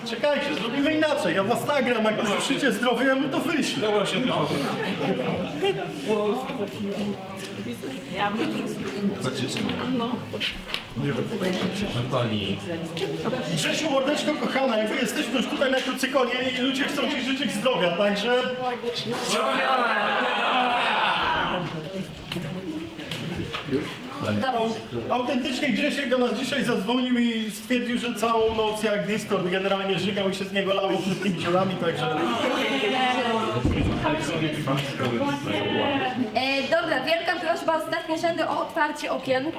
Czekajcie, zrobimy inaczej. Ja was nagram, jak usłyszycie zdrowie, ja mu to wyślę. Dobra, się Pani. Grzesiu, mordeczko kochana, jakby jesteśmy już tutaj na Krucykonie i ludzie chcą ci życzyć zdrowia, także... Autentycznie Grzesiek do nas dzisiaj zadzwonił i stwierdził, że całą noc jak Discord generalnie żygał i się z niego lało wszystkimi ciałami, także... Dobra, wielka prośba, ostatnie rzędy o otwarcie okien,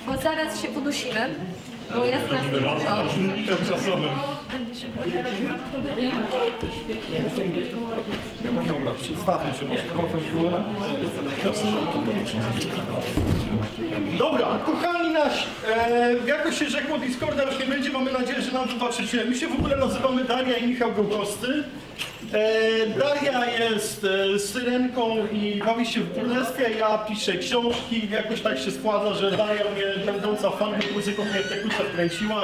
bo zaraz się udusimy. Bo jest nas dużo. Przedstawmy się, dobra, kochani nasi, jak się rzekło, Discorda już nie będzie, mamy nadzieję, że nam wybaczycie. My się w ogóle nazywamy Daria i Michał Gołkosty. Daria jest syrenką i bawi się w królestwie, ja piszę książki, jakoś tak się składa, że Daria mnie, będąca fanką kucyków, mnie w te kuce wkręciła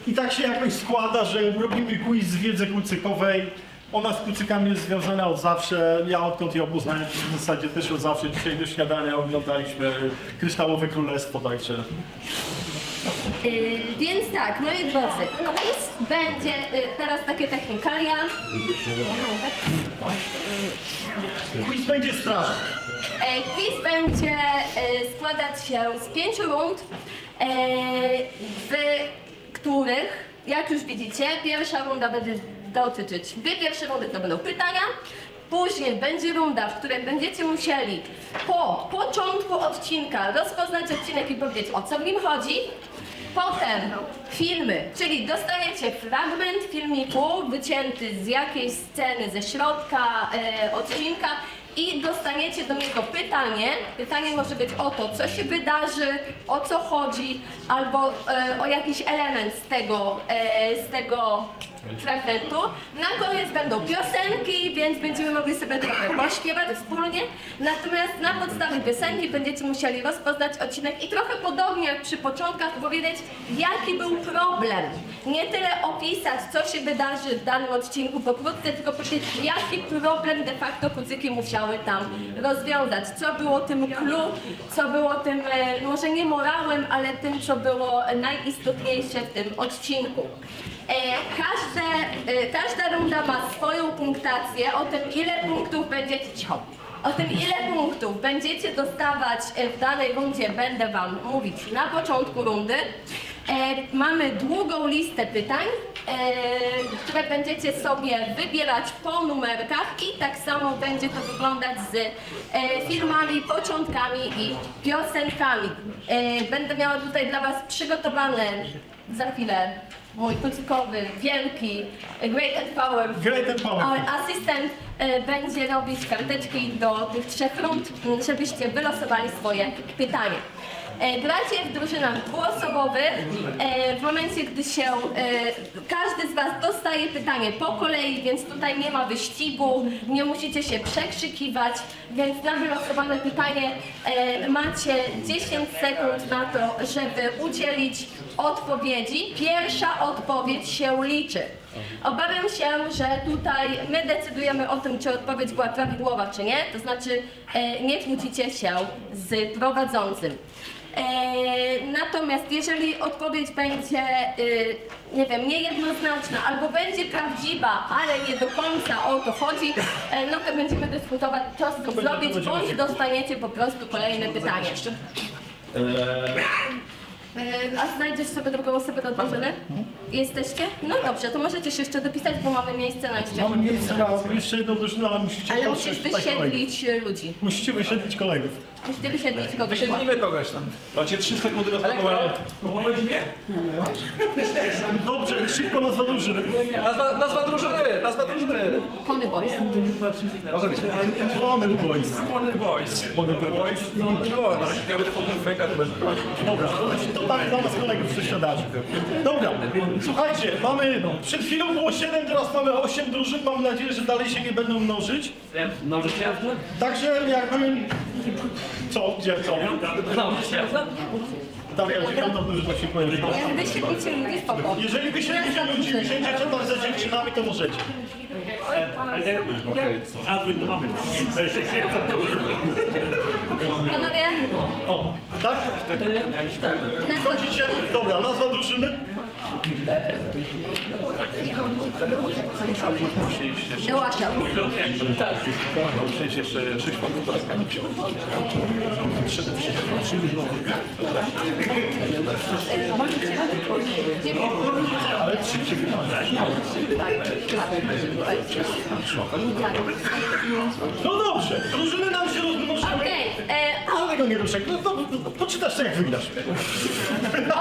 i tak się jakoś składa, że robimy quiz z wiedzy kucykowej. Ona z kucykami jest związana od zawsze, ja odkąd ją poznałem w zasadzie też od zawsze. Dzisiaj do śniadania oglądaliśmy Kryształowe Królestwo, także... Więc tak, moi drodzy, quiz będzie teraz takie technikalia. Quiz będzie straszny. Quiz będzie składać się z 5 rund, w których, jak już widzicie, pierwsza runda będzie dotyczyć, dwie pierwsze rundy to będą pytania, później będzie runda, w której będziecie musieli po początku odcinka rozpoznać odcinek i powiedzieć, o co w nim chodzi. Potem filmy, czyli dostajecie fragment filmiku wycięty z jakiejś sceny ze środka odcinka i dostaniecie do niego pytanie. Pytanie może być o to, co się wydarzy, o co chodzi, albo o jakiś element z tego fragmentu. Na koniec będą piosenki, więc będziemy mogli sobie trochę pośpiewać wspólnie. Natomiast na podstawie piosenki będziecie musieli rozpoznać odcinek i trochę podobnie jak przy początkach powiedzieć, jaki był problem. Nie tyle opisać, co się wydarzy w danym odcinku pokrótce, tylko powiedzieć, jaki problem de facto kucyki musiały tam rozwiązać. Co było tym clue, co było tym, może nie morałem, ale tym, co było najistotniejsze w tym odcinku. Każda runda ma swoją punktację, o tym ile punktów będziecie dostawać w danej rundzie, będę wam mówić na początku rundy. Mamy długą listę pytań, które będziecie sobie wybierać po numerkach i tak samo będzie to wyglądać z filmami, początkami i piosenkami. Będę miała tutaj dla was przygotowane za chwilę mój kucykowy, wielki, Great and Powerful asystent będzie robić karteczki do tych 3 rund, żebyście wylosowali swoje pytanie. Gracie w drużynach dwuosobowych. W momencie, gdy się każdy z was dostaje pytanie po kolei, więc tutaj nie ma wyścigu, nie musicie się przekrzykiwać, więc na wylosowane pytanie macie 10 sekund na to, żeby udzielić odpowiedzi. Pierwsza odpowiedź się liczy. Obawiam się, że tutaj my decydujemy o tym, czy odpowiedź była prawidłowa, czy nie, to znaczy nie kłócicie się z prowadzącym. Natomiast jeżeli odpowiedź będzie, nie wiem, niejednoznaczna albo będzie prawdziwa, ale nie do końca o to chodzi, no to będziemy dyskutować, co z tym zrobić, bądź dostaniecie po prostu kolejne pytanie. A znajdziesz sobie drugą osobę do drużyny? Jesteście? No dobrze, to możecie się jeszcze dopisać, bo mamy miejsce na jeszcze. Mamy miejsce na jeszcze jedną drużynę, ale musicie Ale patrzeć musisz tutaj kolegów. wysiedlić ludzi. Musicie wysiedlić kolegów. Musicie wysiedlić kogoś. Siedzimy kogoś tam. Macie 3 sekundy na spakowanie. Dobrze, szybko nazwa drużyny. Nazwa drużyny! Pony Boys. Może być. Pony Boys. Pony Boys. Pony Boys. Ja będę potem fake, to będę. Dobra, to tak dla was kolegów przesiadaczy. Dobra, słuchajcie, mamy, przed chwilą było 7, teraz mamy 8 drużyn, mam nadzieję, że dalej się nie będą mnożyć. Mnożyć się? Także jakby... Co? Gdzie? Co? Daria, dziewiąta drużyna się pojawi. Jakby się bicie ludzi, spoko. Jeżeli wy się ludzie ludzi, usiądziecie tam za dziewczynami, to możecie. Panowie, O, tak? Chodzicie? Dobra, nazwa drużyny? dołączam. Ale trzy się No dobrze, drużyny nam się rozmnożą. Okej, Ale go nie ruszaj, no to poczytasz to jak wygrasz.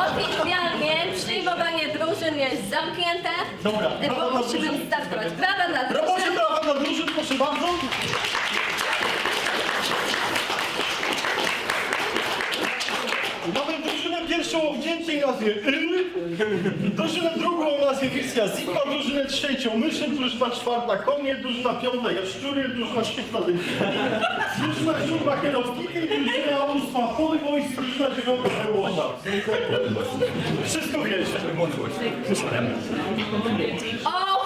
oficjalnie przyjmowanie drużyn jest zamknięte. Dobra, brawa dla Musimy drużyn. startować. Brawa dla Brawo, drużyn. brawa dla drużyn, proszę bardzo. Mamy drużynę pierwszą o wdzięcznej nazwie drużynę drugą o nazwie Misja Zipa, drużynę trzecią Myszy, drużyna czwarta Konie, drużyna piąta Jaszczury, drużyna szósta Delfiny, drużyna siódma Kierowniki, drużyna ósma Polybojs, drużyna dziewiąta Wyłosza. Wszystko wiesz.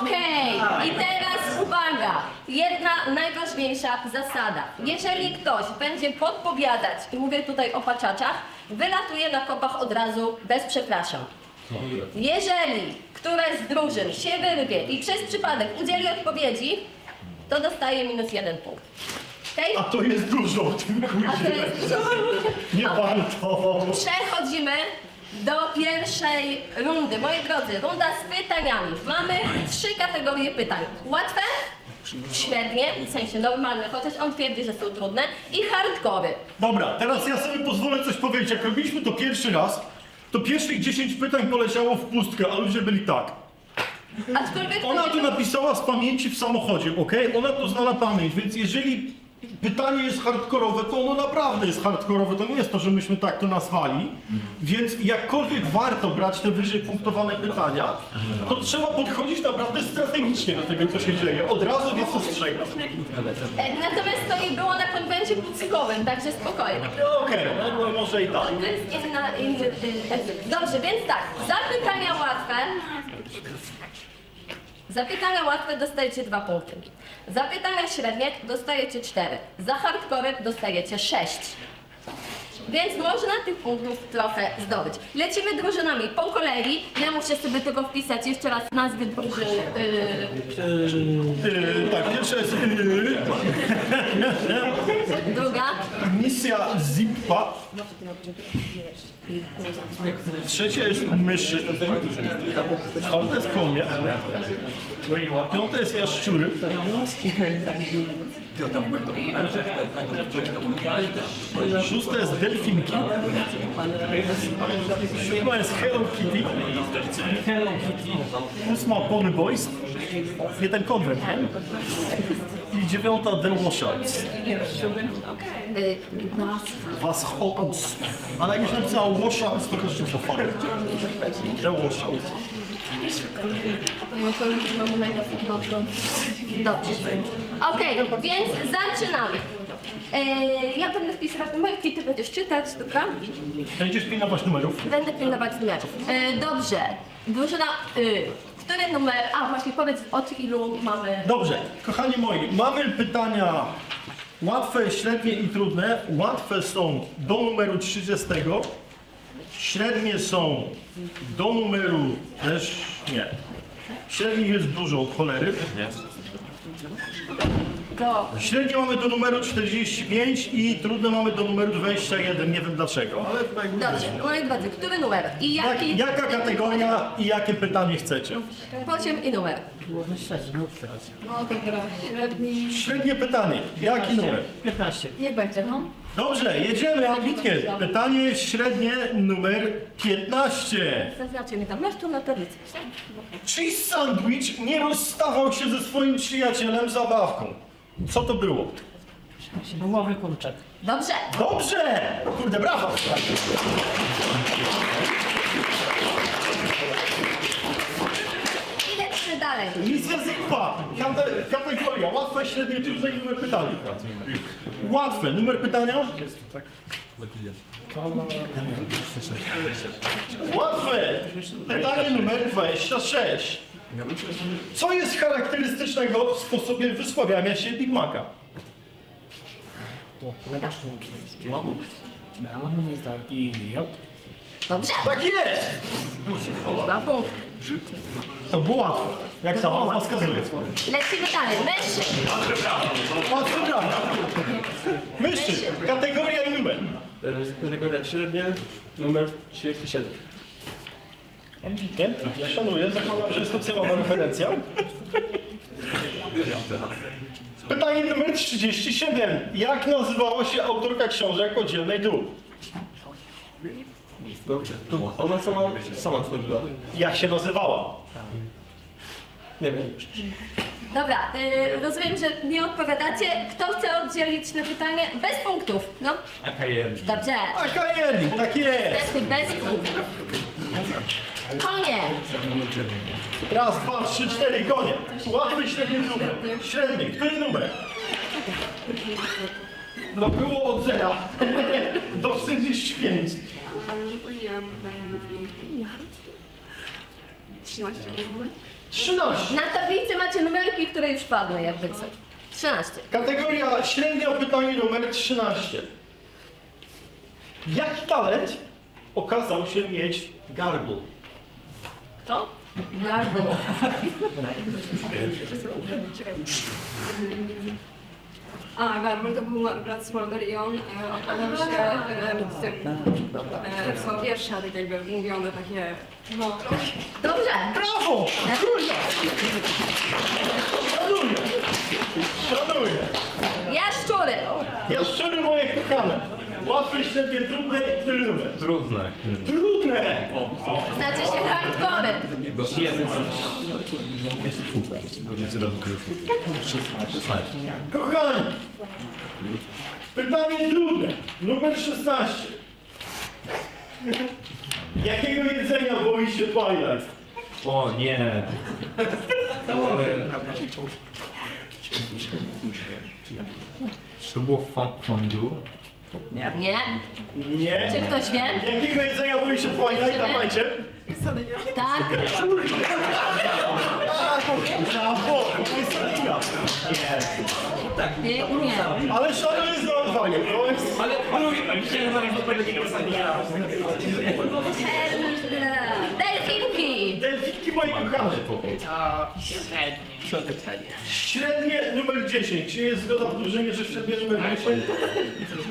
Okej, i teraz uwaga, jedna najważniejsza zasada. Jeżeli ktoś będzie podpowiadać, i mówię tutaj o paczaczach, wylatuje na kopach od razu, bez przepraszam. Jeżeli któraś z drużyn się wyrwie i przez przypadek udzieli odpowiedzi, to dostaje -1 punkt. Okej? A to jest dużo w tym A to quizie. jest dużo. Nie warto. Przechodzimy do pierwszej rundy. Moi drodzy, runda z pytaniami. Mamy 3 kategorie pytań. Łatwe, średnie, w sensie normalne, chociaż on twierdzi, że są trudne, i hardcore. Dobra, teraz ja sobie pozwolę coś powiedzieć. Jak robiliśmy to pierwszy raz, to pierwszych 10 pytań poleciało w pustkę, a ludzie byli tak. Aczkolwiek Ona to napisała z pamięci w samochodzie, okej? Ona to zna na pamięć, więc jeżeli pytanie jest hardkorowe, to ono naprawdę jest hardkorowe. To nie jest to, że myśmy tak to nazwali. Więc jakkolwiek warto brać te wyżej punktowane pytania, to trzeba podchodzić naprawdę strategicznie do tego, co się dzieje. Od razu was ostrzegam. Natomiast to nie było na konwencie pucykowym, także spokojnie. Okej, no może i tak. To jest inny Dobrze, więc tak, za pytania łatwe dostajecie 2 punkty. Za pytania średnie dostajecie 4. Za hardcore dostajecie 6. Więc można tych punktów trochę zdobyć. Lecimy drużynami po kolei. Ja muszę sobie tego wpisać jeszcze raz nazwy drużyn. Tak, pierwsza jest Druga. misja Zipa. Trzecia jest myszy. Czwarta jest konie. Piąta jest jaszczury. Szósta jest delfinki. Siódma jest Hello Kitty. Ósma Pony Boys. Nie ten konwent, nie? I dziewiąta The Washouts. Was Hopus. Ale jak już napisała Washouts, to też się fajnie. The Washouts. Dobrze. Okej, więc zaczynamy. Ja będę wpisywać numerki, ty będziesz czytać, dobra? Będziesz pilnować numerów. Będę pilnować numerów. Dobrze. Drużyna, który numer? A właśnie powiedz od ilu mamy. Dobrze, kochani moi, mamy pytania łatwe, średnie i trudne. Łatwe są do numeru 30. Średnie są do numeru też nie. Średnich jest dużo od cholery. Do. Średnie mamy do numeru 45 i trudne mamy do numeru 21. Nie wiem dlaczego, ale Dobrze, moi drodzy, który numer? I jaki? jaka kategoria i jakie pytanie chcecie? Poziom i numer. Średnie pytanie. Jaki numer? 15. Niech będzie, no. Dobrze, jedziemy ambitnie. Pytanie średnie numer 15. Zaznaczcie mi tam, masz tu na tablicy. Cheese Sandwich nie rozstawał się ze swoim przyjacielem zabawką. Co to było? Gumowy kurczak. Dobrze. Dobrze! Kurde, brawo! I lecimy dalej. Misja Zipa. Kategoria. Łatwe, średnie, trudne i numer pytania. Łatwe. Numer pytania? Łatwe! Pytanie numer 26. Co jest charakterystycznego w sposobie wysławiania się Big Maca? Dobrze. Tak jest! Dwa punkty. To było łatwe. Jak sama nazwa wskazuje. Lecimy dalej. Myszy. Łatwe brawo. Myszy. Kategoria i numer. Kategoria średnia, numer 37. Ewidentnie. Ja szanuję, zakładam, że jest to celowa referencja. Pytanie numer 37. Jak nazywała się autorka książek o dzielnej dół? Dobrze. Ona sama stworzyła. Jak się nazywała? Nie wiem. Dobra, rozumiem, że nie odpowiadacie. Kto chce oddzielić na pytanie? Bez punktów. No. Dobrze. Akajeli, tak jest. Bez punktów. Konie. Raz, dwa, trzy, cztery, konie. Łatwy, średni numer. Średni. Który numer? No było od 0 do 45. 13. Na tablicy macie numerki, które już padły, jakby co. 13. Kategoria średnia, pytanie numer 13. Jaki talent okazał się mieć Garble? Kto? Gardło. A, Garble to był brat Smolder i on okazał się z tym, co wiersza tak jakby mówione takie, no, Dobrze. Brawo! Krójka! Szanuję! Szanuję! Jaszczury. Jaszczury moje kochane. Łatwe, średnie, trudne i który numer? Trudne. Trudne! Znaczy się hardcore. Kochani! Pytanie trudne. Numer 16. Jakiego jedzenia boi się Twilight? O nie. To było fondue. Nie. Nie. Czy ktoś wie? Jakiego jedzenia boi się Twilight? Dawajcie. Tak. Brawo! To jest Sadia. Nie. Ale szanuję za odwagę. To jest... Delfinki. Delfinki moje kochane. Średnie numer 10. Czy jest zgoda w drużynie, że średnie numer 10?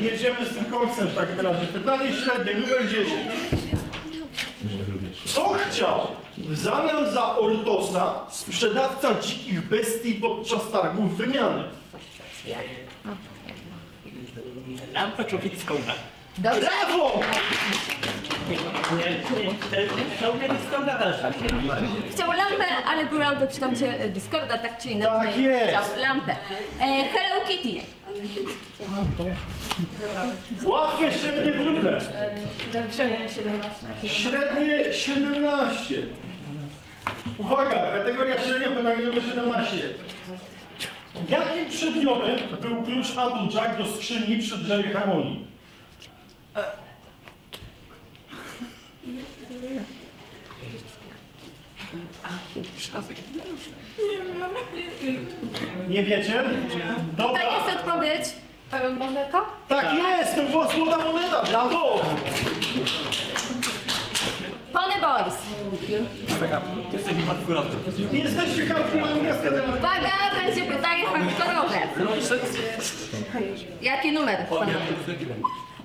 Jedziemy z tym końcem w takim razie. Pytanie średnie numer 10. Co chciał w zamian za Ortosa sprzedawca dzikich bestii podczas targów wymiany? Lampę człowiecką. Dobrze. Brawo! Człowiecką dalsza. Chciał lampę, ale była w kształcie Discorda, tak czy inaczej. Tak jest. Chciał lampę. Hello Kitty. Łatwe, średnie, trudne. Średnie 17. Uwaga, kategoria średnia pytanie numer 17. Jakim przedmiotem był klucz Applejack do skrzyni przy drzewie harmonii? Nie wiecie? Dobra. Tak jest odpowiedź. Moneta? Tak jest, to była złota moneta, brawo! Pony Boys. Jesteście kalkulami kaskaderami. Uwaga, będzie pytanie hardkorowe. Jaki numer?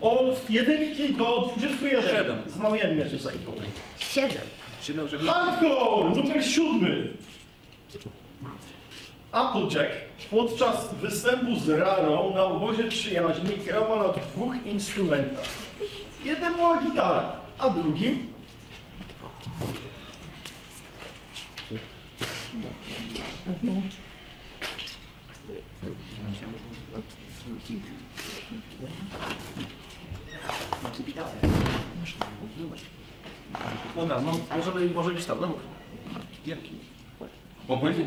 Od 1 do 21. Znamiennie tutaj. 7. Hardcore, numer 7. Applejack podczas występu z Rarą na obozie przyjaźni kierował na 2 instrumentach. Jeden była gitara, a drugim Dobra, no może być tam, no mów. Jaki?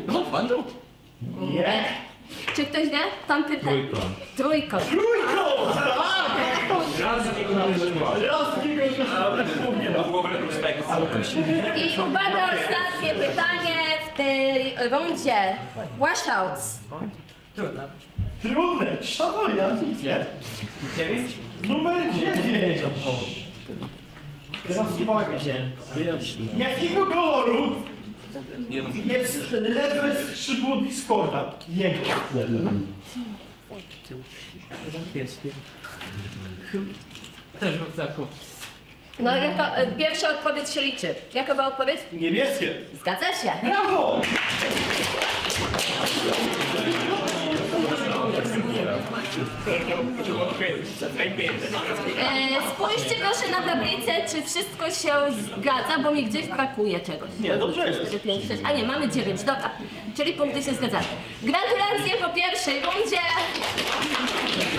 No, bandą? nie. Czy ktoś wie? Tam pyta. Trójkąt. Trójkąt! Tak! Raz z niego nawet Raz niego I uwaga, ostatnie pytanie w tej rundzie. Washouts. Trudne, szanowni, ja nic nie. Numer 9. Teraz uwaga. Jakiego koloru jest lewe skrzydło Discorda? Jego. Też w ruksaku. No jako pierwsza odpowiedź się liczy. Jaka była odpowiedź? Niebieskie. Zgadza się. Brawo! Spójrzcie proszę na tablicę, czy wszystko się zgadza, bo mi gdzieś brakuje czegoś. Nie, dobrze jest. 4, 5, 6, a nie, mamy 9, dobra. Czyli punkty się zgadzają. Gratulacje po pierwszej rundzie.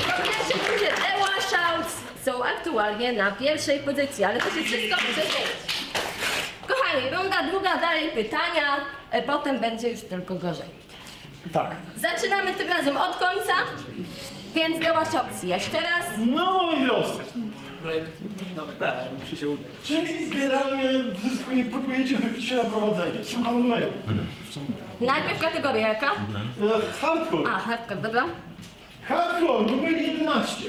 Po pierwszej rundzie The Washouts są aktualnie na pierwszej pozycji, ale to się wszystko może zmienić. Kochani, runda druga, dalej pytania, potem będzie już tylko gorzej. Tak. Zaczynamy tym razem od końca, więc The Washouts jeszcze raz. No i los. Tak, musi się udać. Czyli generalnie zyskuje, próbujecie wybić się na prowadzenie. Słucham numeru. Najpierw kategoria jaka? Hardcore. A, hardcore, dobra. Hardcore numer 11.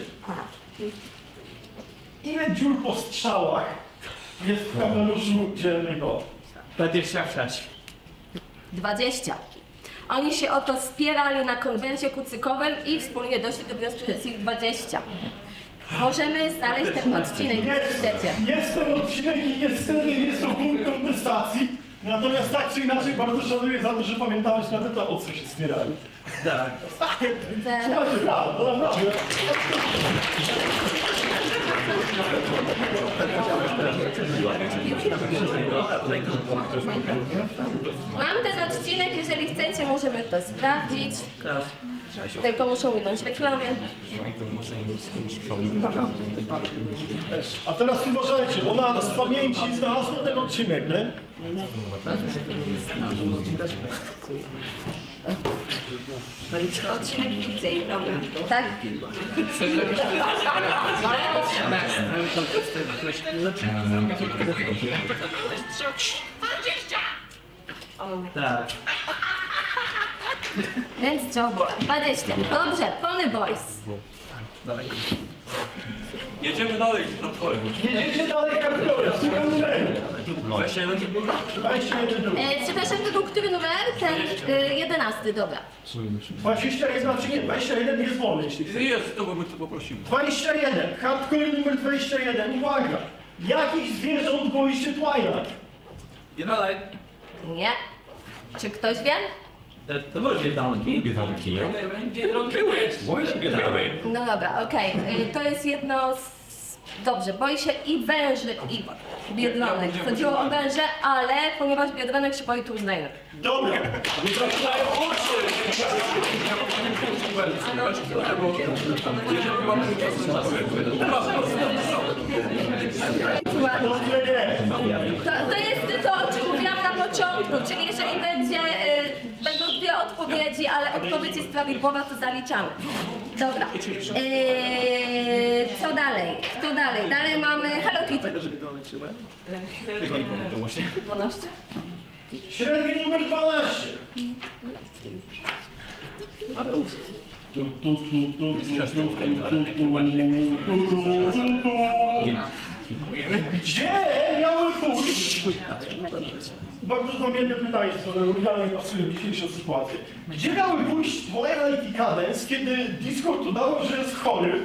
Ile dziur po strzałach jest w kapeluszu dzielnego? 26. 20. Oni się o to spierali na konwencie kucykowym i wspólnie doszli do wniosku, że jest ich 20. Możemy znaleźć ten odcinek, jeśli chcecie. Jest ten odcinek i niestety jest to punkt kontestacji. Natomiast tak czy inaczej bardzo szanuję za to, że pamiętałeś nawet o co się spierali. Tak. Słuchajcie, brawo, naprawdę. Mam ten odcinek, jeżeli chcecie, możemy to sprawdzić. Tylko muszą minąć reklamy. A teraz uważajcie, ona z pamięci znalazła ten odcinek, nie? Odcinek fikcyjny. Tak? Tak. Więc co? 20. Dobrze, Pony Boys. Jedziemy dalej. Jedziecie dalej hardcore, słucham numeru. 21. 21 dróg. Przepraszam, to był który numer? Ten 11, dobra. 21, czy nie, 21 jest wolny, jeśli chcesz. Jest, to bym to poprosił. 21, hardcore numer 21, uwaga! Jakich zwierząt boi się Twilight? I dalej. Nie. Czy ktoś wie? To może być downki. No dobra, okej. To jest jedno z... Dobrze, boi się i węży, i biedronek. Chodziło o węże, ale ponieważ biedronek się boi, to uznajemy. Dobra! Zaczynają oczy! Dobrze nie! To jest to, o czym mówiłam na początku, czyli jeżeli będą dwie odpowiedzi, ale odpowiedź jest prawidłowa, to zaliczamy. Dobra. Co dalej? Kto dalej? Dalej mamy Hello Kitty. 12? Średni numer 12. Gdzie miały pójść? Bardzo znamienne pytanie, które oryginalnie pasuje w dzisiejszą sytuację. Gdzie miały pójść Twilight i Cadence, kiedy Discord udało, że jest chory,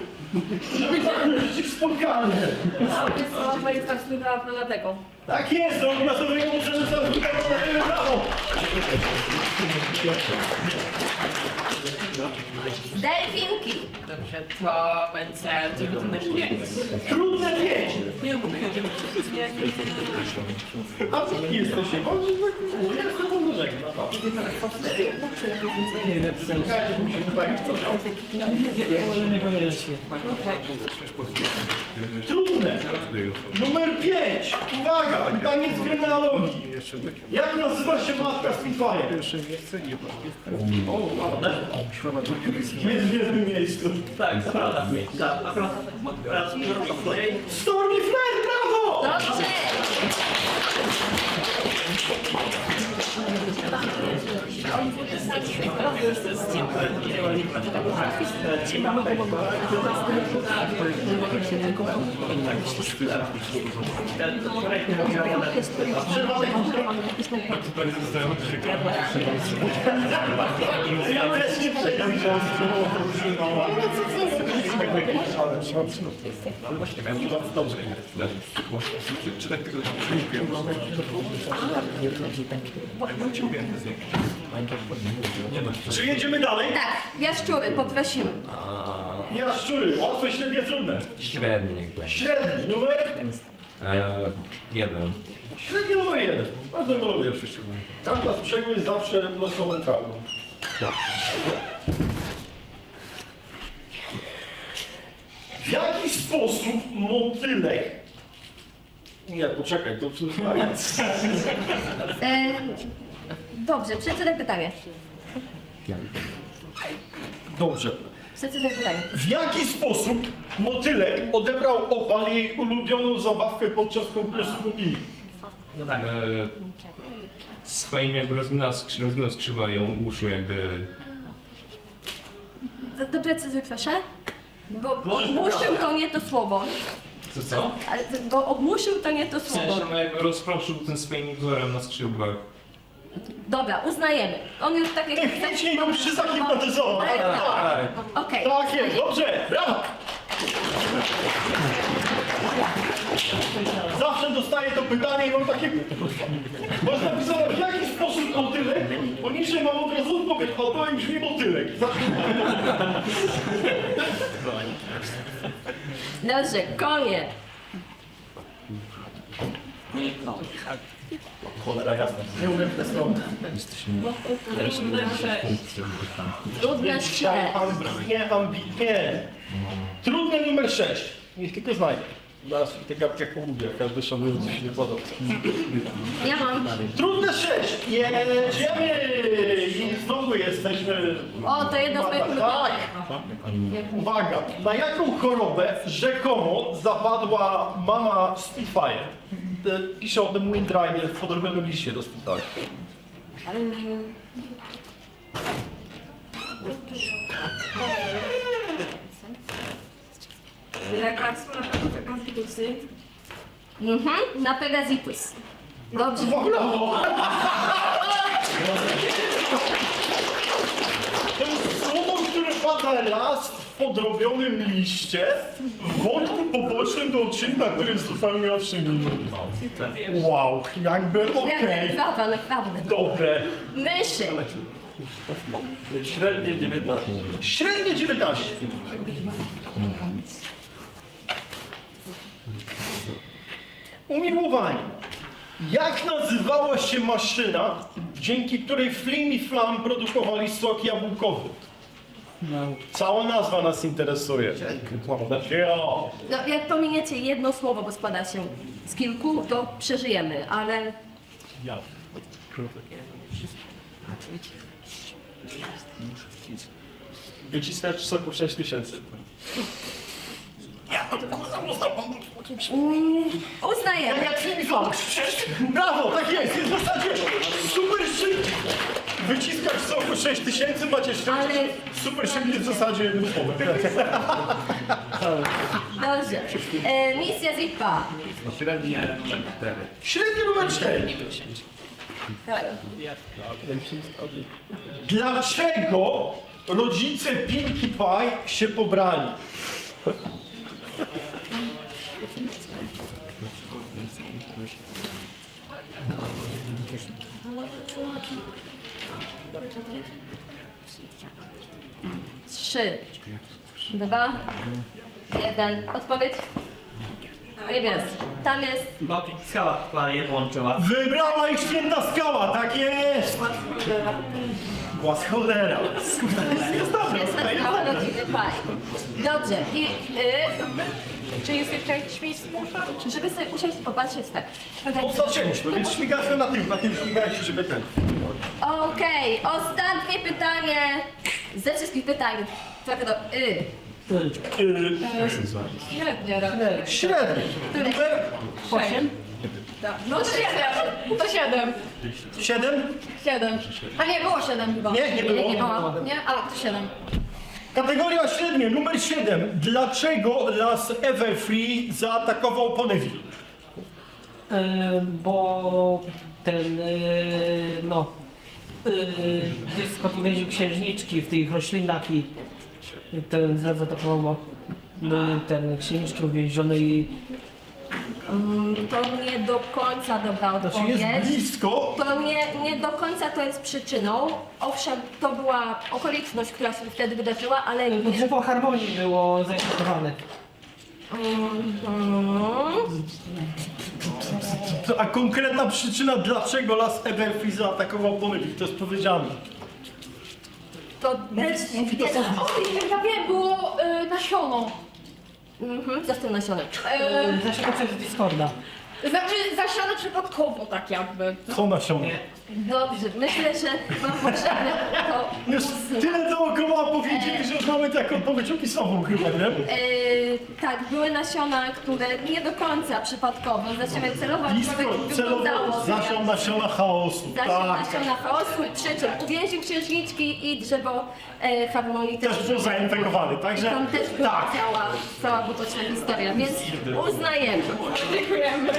żeby zakończyć ich spotkanie? To jest tak słuchała dlatego. Tak jest, do gratuluję, możemy zaraz na brawo! Delfinki. Dobrze, to będzie trudne 5. Trudne 5! Nie mówię. A co jesteście? Bo jest to pomnożenie. Trudne. Numer 5. Uwaga, pytanie z kryminologii. Jak nazywa się matka Spitfire? Jest w jednym miejscu. Tak, to prawda. Tak, akurat Stormy Flare, brawo! Dobrze. Ja też nie przegrałem. Czy jedziemy dalej? Tak, jaszczury, poprosimy. Jaszczury, łatwe, średnie, trudne. Średni. Średni, numer? Jeden. Średni numer 1. Bardzo lubię. Każda z brzegu jest zawsze losową kartą. W jaki sposób motylek... Nie, poczekaj, to... Dobrze, przeczytaj pytanie. Dobrze. Przeczytaj pytanie. W jaki sposób motylek odebrał opal jej ulubioną zabawkę podczas konkursu I? No tak. Swoim jakby rozwinął skrzydła i ją uszył jakby... Doprecyzuj proszę. Bo obmuszył to nie to słowo. Co? Ale, bo obmuszył to nie to W słowo. sensie, no jakby rozproszył tym swoim wzorem na skrzydłach. Dobra, uznajemy. On już tak jak... Technicznie ją przyzahipnotyzował. Ale Tak, tak. Okej. tak jest, dobrze, brawo! Zawsze dostaję to pytanie i mam takie... Można napisane, w jaki sposób motylek? Poniżej mam od razu odpowiedź, a to im brzmi motylek. Dobrze, konie. Cholera jasna. Nie umiem w tę stronę. Trudne Dzisiaj szcze. ambitnie. Trudne numer 6. Niech tylko znajdę. Zaraz tego jak lubię, każdy szanuje, co się nie podoba. Ja mam. Trudne 6. Jedziemy! I znowu jesteśmy... O, to jedno z moich Tak. ulubionych. Uwaga, na jaką chorobę rzekomo zapadła mama Spitfire? Pisze o tym Windriver w podrobionym liście do Spitfire. Lekarstwo na konstytucji. Na Pegazitus. Dobrze. Brawo! To jest słowo, które pada raz w podrobionym liście w wątku pobocznym do odcinka, który jest zupełnie inny. Wow, jakby okej. Brawa, naprawdę. Dobre. Myszy. Średnie 19. Średnie 19. Umiłowani. Jak nazywała się maszyna, dzięki której Flim i Flam produkowali sok jabłkowy? Cała nazwa nas interesuje. Jo. No, jak pominiecie jedno słowo, bo składa się z kilku, to przeżyjemy, ale... Wycisnąć soku 6000. Uznajemy. Jak Flim i Flam. Brawo, tak jest, jest w zasadzie super szybki. Wyciskać soku 6000, macie szczęście. Ale- Super szybki w zasadzie jednym słowem. Dobrze. Misja Zippa. Średnie numer 4. Dlaczego rodzice Pinkie Pie się pobrali? Trzy, dwa, jeden. Odpowiedź? Niebiescy. Tam jest Bo skała planie łączyła. Wybrała ich święta skała, tak jest! Głaz cholera. Jest dobrze, jest na rodziny paj. Dobrze. I Czy jest jeszcze jakieś miejsce? żeby sobie usiąść i popatrzeć tak. zaczęliśmy, więc śmigaliśmy na tym śmigaliśmy, żeby ten. Okej, ostatnie pytanie ze wszystkich pytań. Trochę do Średnio. Średni. Numer 8. No to 7. To 7. 7? 7. A nie, było 7 chyba. Nie było. Nie było. Nie? Ale to 7. Kategoria średnia, numer 7. Dlaczego las Everfree zaatakował Ponyville? Bo ten, dyskot uwięził księżniczki w tych roślinach i ten zaatakował ten księżniczki uwięzione i To nie do końca dobra Znaczy odpowiedź. jest blisko. To nie do końca to jest przyczyną. Owszem, to była okoliczność, która się wtedy wydarzyła, ale nie. drzewo harmonii było zainfekowane. A konkretna przyczyna, dlaczego las Everfree zaatakował Ponyville, to jest powiedziane. To też nie Ja wiem, było nasiono. za tym nasionem. Dlaczego przez Discorda? Znaczy zasiane przypadkowo tak jakby. Co nasiona? Dobrze, myślę, że wam potrzebne to. Już tyle dookoła powiedzieli, że już mamy taką odpowiedź opisową chyba, nie? Tak, były nasiona, które nie do końca przypadkowo zaczęły celować, Blisko, żeby celowo wyglądało. zasiał nasiona chaosu. Zasiał Tak. nasiona chaosu, przyczyn uwięził księżniczki i drzewo harmonii Też był zainfekowany, także Tam też była tak. cała potoczna historia, więc uznajemy. Dziękujemy.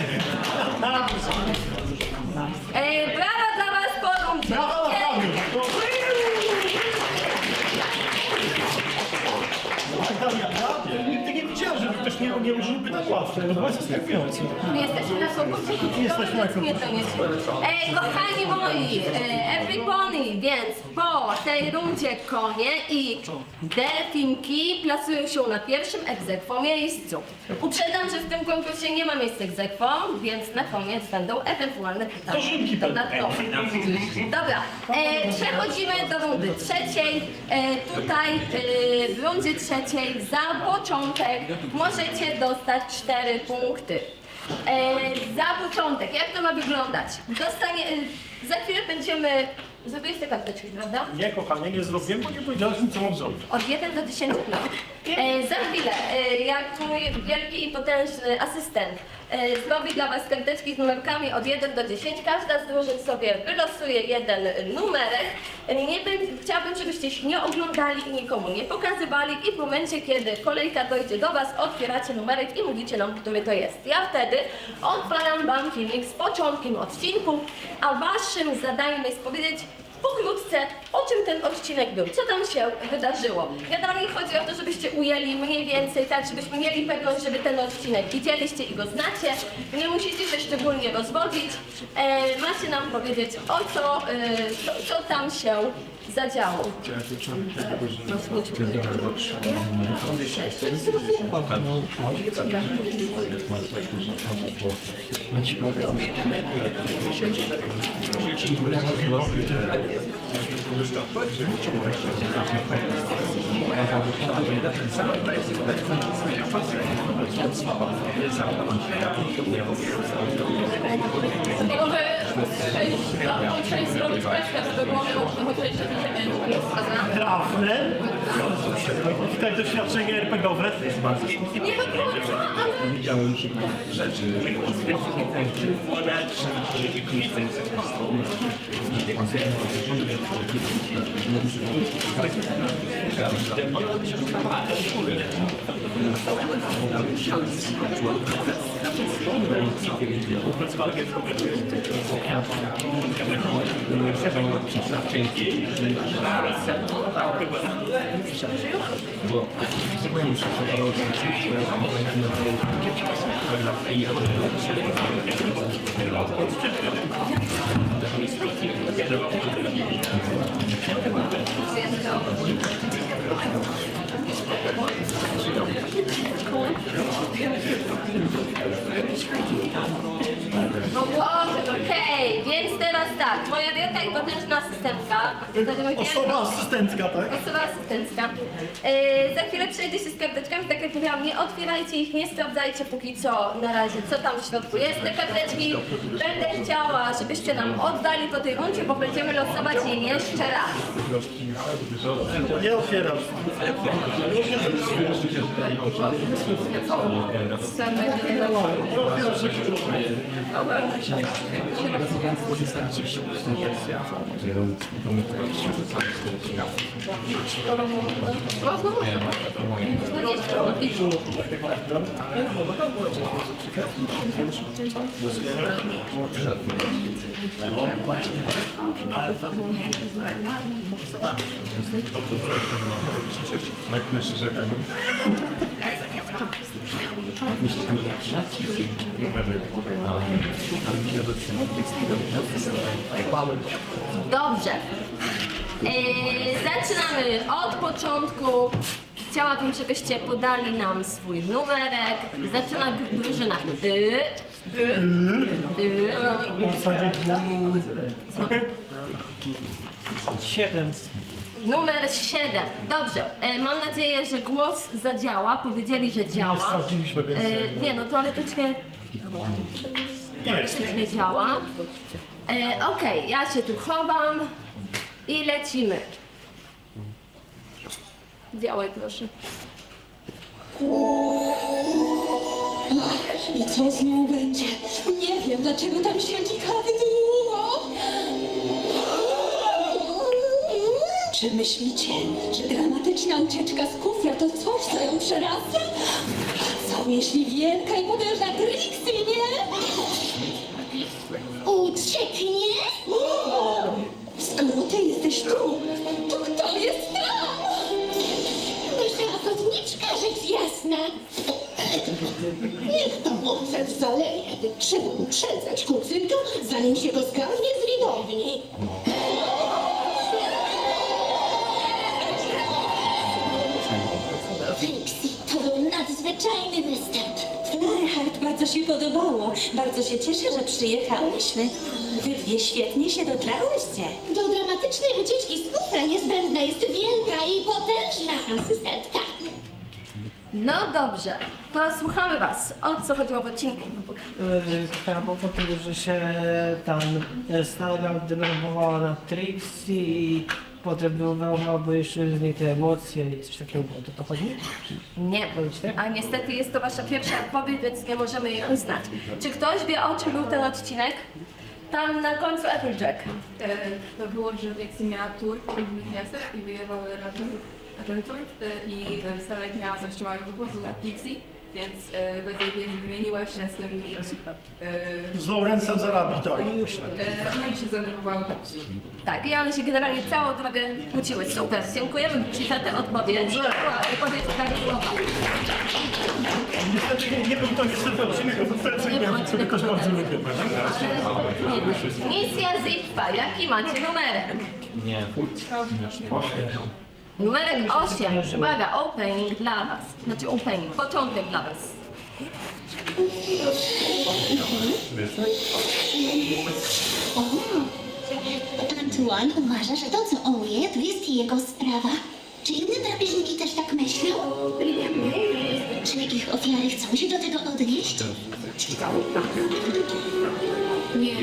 Brawa dla was po rundzie. Brawa, brawo. Ja nigdy nie widziałem, żeby ktoś nie użył pytań łatwych. To bardzo zaskakujące. My jesteśmy na konkursie. Jesteśmy na konkursie. Kochani moi, every pony, więc po tej rundzie konie i delfinki plasują się na pierwszym egzekwo miejscu. Uprzedzam, że w tym konkursie nie ma miejsc egzekwo, więc na koniec będą ewentualne pytania. Dożynki będą. dodatkowe. Dobra, przechodzimy do rundy trzeciej. Tutaj w rundzie trzeciej za początek możecie dostać 4 punkty. Za początek, jak to ma wyglądać? Za chwilę będziemy... Zrobiłeś te karteczki, prawda? Nie, kochanie, nie zrobiłem, bo nie powiedziałeś mi, co mam zrobić. Od 1 do 10 no. Za chwilę, jak mój wielki i potężny asystent zrobi dla was karteczki z numerkami od 1 do 10, każda z drużyn sobie wylosuje jeden numerek. Chciałabym, żebyście się nie oglądali i nikomu nie pokazywali i w momencie, kiedy kolejka dojdzie do was, otwieracie numerek i mówicie nam, który to jest. Ja wtedy odpalam wam filmik z początkiem odcinku, a waszym zadaniem jest powiedzieć pokrótce, o czym ten odcinek był, co tam się wydarzyło. Generalnie chodzi o to, żebyście ujęli mniej więcej, tak, żebyśmy mieli pewność, żeby ten odcinek widzieliście i go znacie. Nie musicie się szczególnie rozwodzić. Macie nam powiedzieć, o co tam się zadziało. Może część zrobić kwestię, żeby było chociaż Trafne. Tutaj doświadczenie RPGowe. nie do końca, ale... Okej, więc teraz tak, moja wielka i potężna asystentka. Osoba asystentka, tak? Osoba asystencka. Za chwilę przejdę się z karteczkami, tak jak mówiłam, nie otwierajcie ich, nie sprawdzajcie póki co na razie, co tam w środku jest. Te karteczki będę chciała, żebyście nam oddali po tej rundzie, bo będziemy losować je jeszcze raz. Nie otwieram. Dobrze. Zaczynamy od początku. Chciałabym, żebyście podali nam swój numerek. Zaczyna drużyna. 7. Numer 7. Dobrze. Mam nadzieję, że głos zadziała. Powiedzieli, że działa. Sprawdziliśmy, więc... Nie, no teoretycznie nie działa. Okej, ja się tu chowam i lecimy. Działaj proszę. I co z nią będzie? Nie wiem, dlaczego tam siedzi tak długo. Czy myślicie, że dramatyczna ucieczka z kufla to coś, co ją przerasta? Co jeśli wielka i potężna Trixie, nie? Ucieknie? Skoro ty jesteś tu, to kto jest tam? Nasza ochotniczka, rzecz jasna. Niech to mocarz zaleje. Trzeba uprzedzać kuzynka, zanim się go zgarnie z widowni. Trixie, to był nadzwyczajny występ. Reinhardt, bardzo się podobało. Bardzo się cieszę, że przyjechałyśmy. Wy dwie świetnie się dotrałyście. Do dramatycznej ucieczki z kufra niezbędna jest wielka i potężna asystentka. No dobrze, to słuchamy was. O co chodziło w odcinku? Tam po tym, że się tam Stara denerwowała na Trixie i potem wywołałaby jeszcze z niej te emocje i coś takiego. To chodzi? Nie, a niestety jest to wasza pierwsza odpowiedź, więc nie możemy jej uznać. Czy ktoś wie, o czym był ten odcinek? Tam na końcu Applejack. To było, że Trixie miała tour w różnych miastach i wyjechały razem na ten tour i Starlight miała coś małego głosu na Trixie, więc bez jej wiedzy wymieniła się z tym Z Lawrence'em zarabi, tak. no i się zdenerwowały. Tak, i one się generalnie całą drogę kłóciły. Super, dziękujemy ci za tę odpowiedź. Dobrze. Odpowiedź prawidłowa. Niestety nie był to niestety odcinek oficjalny, ja jakoś bardzo lubię. Misja Zippa, jaki macie numerek? Nie. Numerek 8. Uwaga, opening dla was. Znaczy opening, początek dla was. Antoine uważa, że to, co on je, to jest jego sprawa. Czy inne drapieżniki też tak myślą? Czy ich ofiary chcą się do tego odnieść? Nie.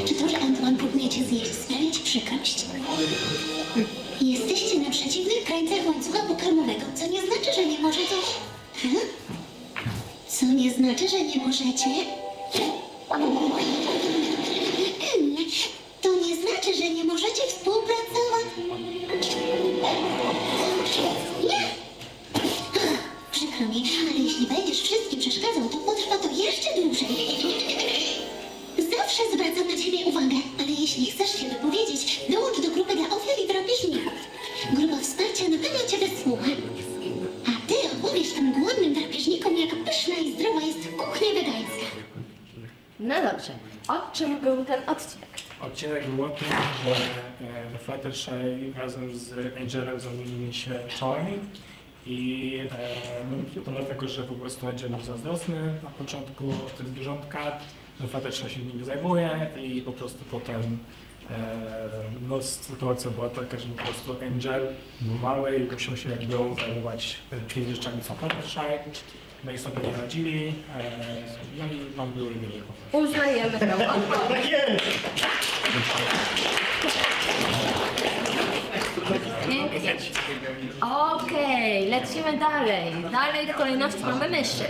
Czy to, że Antoine próbuje cię zjeść, sprawia ci przykrość? Jesteście na przeciwnych krańcach łańcucha pokarmowego, co nie znaczy, że nie możecie... Co nie znaczy, że nie możecie... To nie znaczy, że nie możecie współpracować. Nie! Przykro mi, ale jeśli będziesz wszystkim przeszkadzał, to potrwa to jeszcze dłużej. Zawsze zwracam na ciebie uwagę, ale jeśli chcesz się wypowiedzieć, dołącz do grupy dla ofiar i drapieżników. Grupa wsparcia na pewno cię wysłucha. A ty opowiesz tym głodnym drapieżnikom, jak pyszna i zdrowa jest kuchnia wegańska. No dobrze, o czym był ten odcinek? Odcinek był o tym, że Fluttershy razem z Angelem zamienili się czarami I to dlatego, że po prostu będzie nam zazdrosny na początku tych zwierzątka, ostatecznie się nimi zajmuje i po prostu potem no, sytuacja była taka, że po prostu Angel był mały i musiał się jakby zajmować tymi rzeczami co Fluttershy. No i sobie nie radzili, no i nam były mniej. Uznajemy tę odpowiedź. Tak jest! Pięknie. Okej, lecimy dalej. Dalej w kolejności mamy myszy.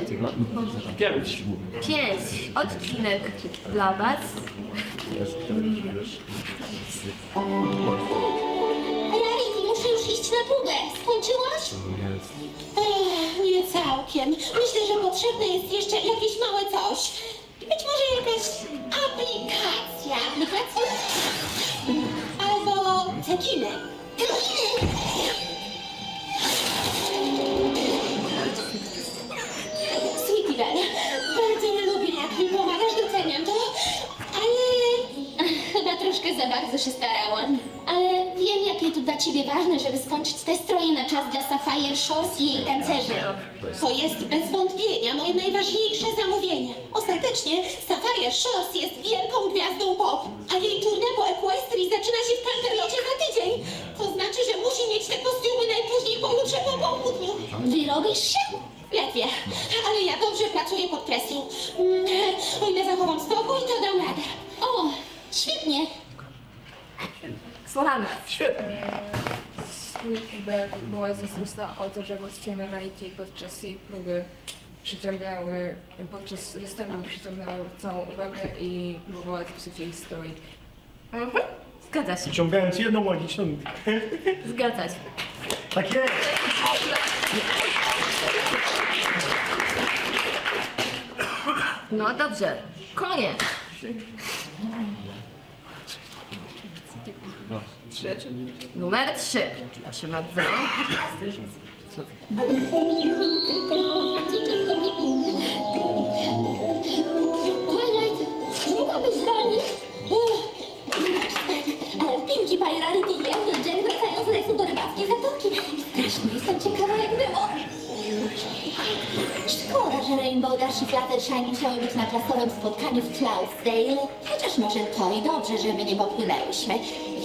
5. 5. Odcinek dla Was. Rarity, muszę już iść na próbę. Skończyłaś? Nie całkiem. Myślę, że potrzebne jest jeszcze jakieś małe coś. Być może jakaś aplikacja. Aplikacja? Albo cekiny. Sweetie Belle, bardzo lubię, jak mi pomagasz, doceniam to, ale chyba troszkę za bardzo się starałam. Ale wiem, jakie to dla ciebie ważne, żeby skończyć te stroje na czas dla Sapphire Shores i jej tancerzy. To jest bez wątpienia moje najważniejsze zamówienie. Ostatecznie Sapphire Shores jest wielką gwiazdą pop, a jej tournée po Equestrii zaczyna się w Canterlocie za tydzień. To znaczy, że musi mieć te kostiumy najpóźniej pojutrze po południu. Wyrobisz się? Ledwie, ale ja dobrze pracuję pod presją. O ile zachowam spokój, to dam radę. O, świetnie. Słuchamy. Była zazdrosna o to, że właściwie Rarity podczas jej próby podczas występu przyciągały całą uwagę i próbowała zepsuć jej strój. Zgadza się. Ciągając jedną magiczną nitkę. Zgadza się. Tak jest! No dobrze. Koniec. 3. Numer 3. Proszę bardzo. Twilight, mogłabyś zwolnić? Ale Pinkie Pie, Rarity i Angel wracają z lesu do rybackiej zatoki. Strasznie jestem ciekawa, jak było. Szkoda, że Rainbow Dash i Fluttershy musiały być na klasowym spotkaniu w Cloudsdale. Chociaż może to i dobrze, że my nie popłynęłyśmy.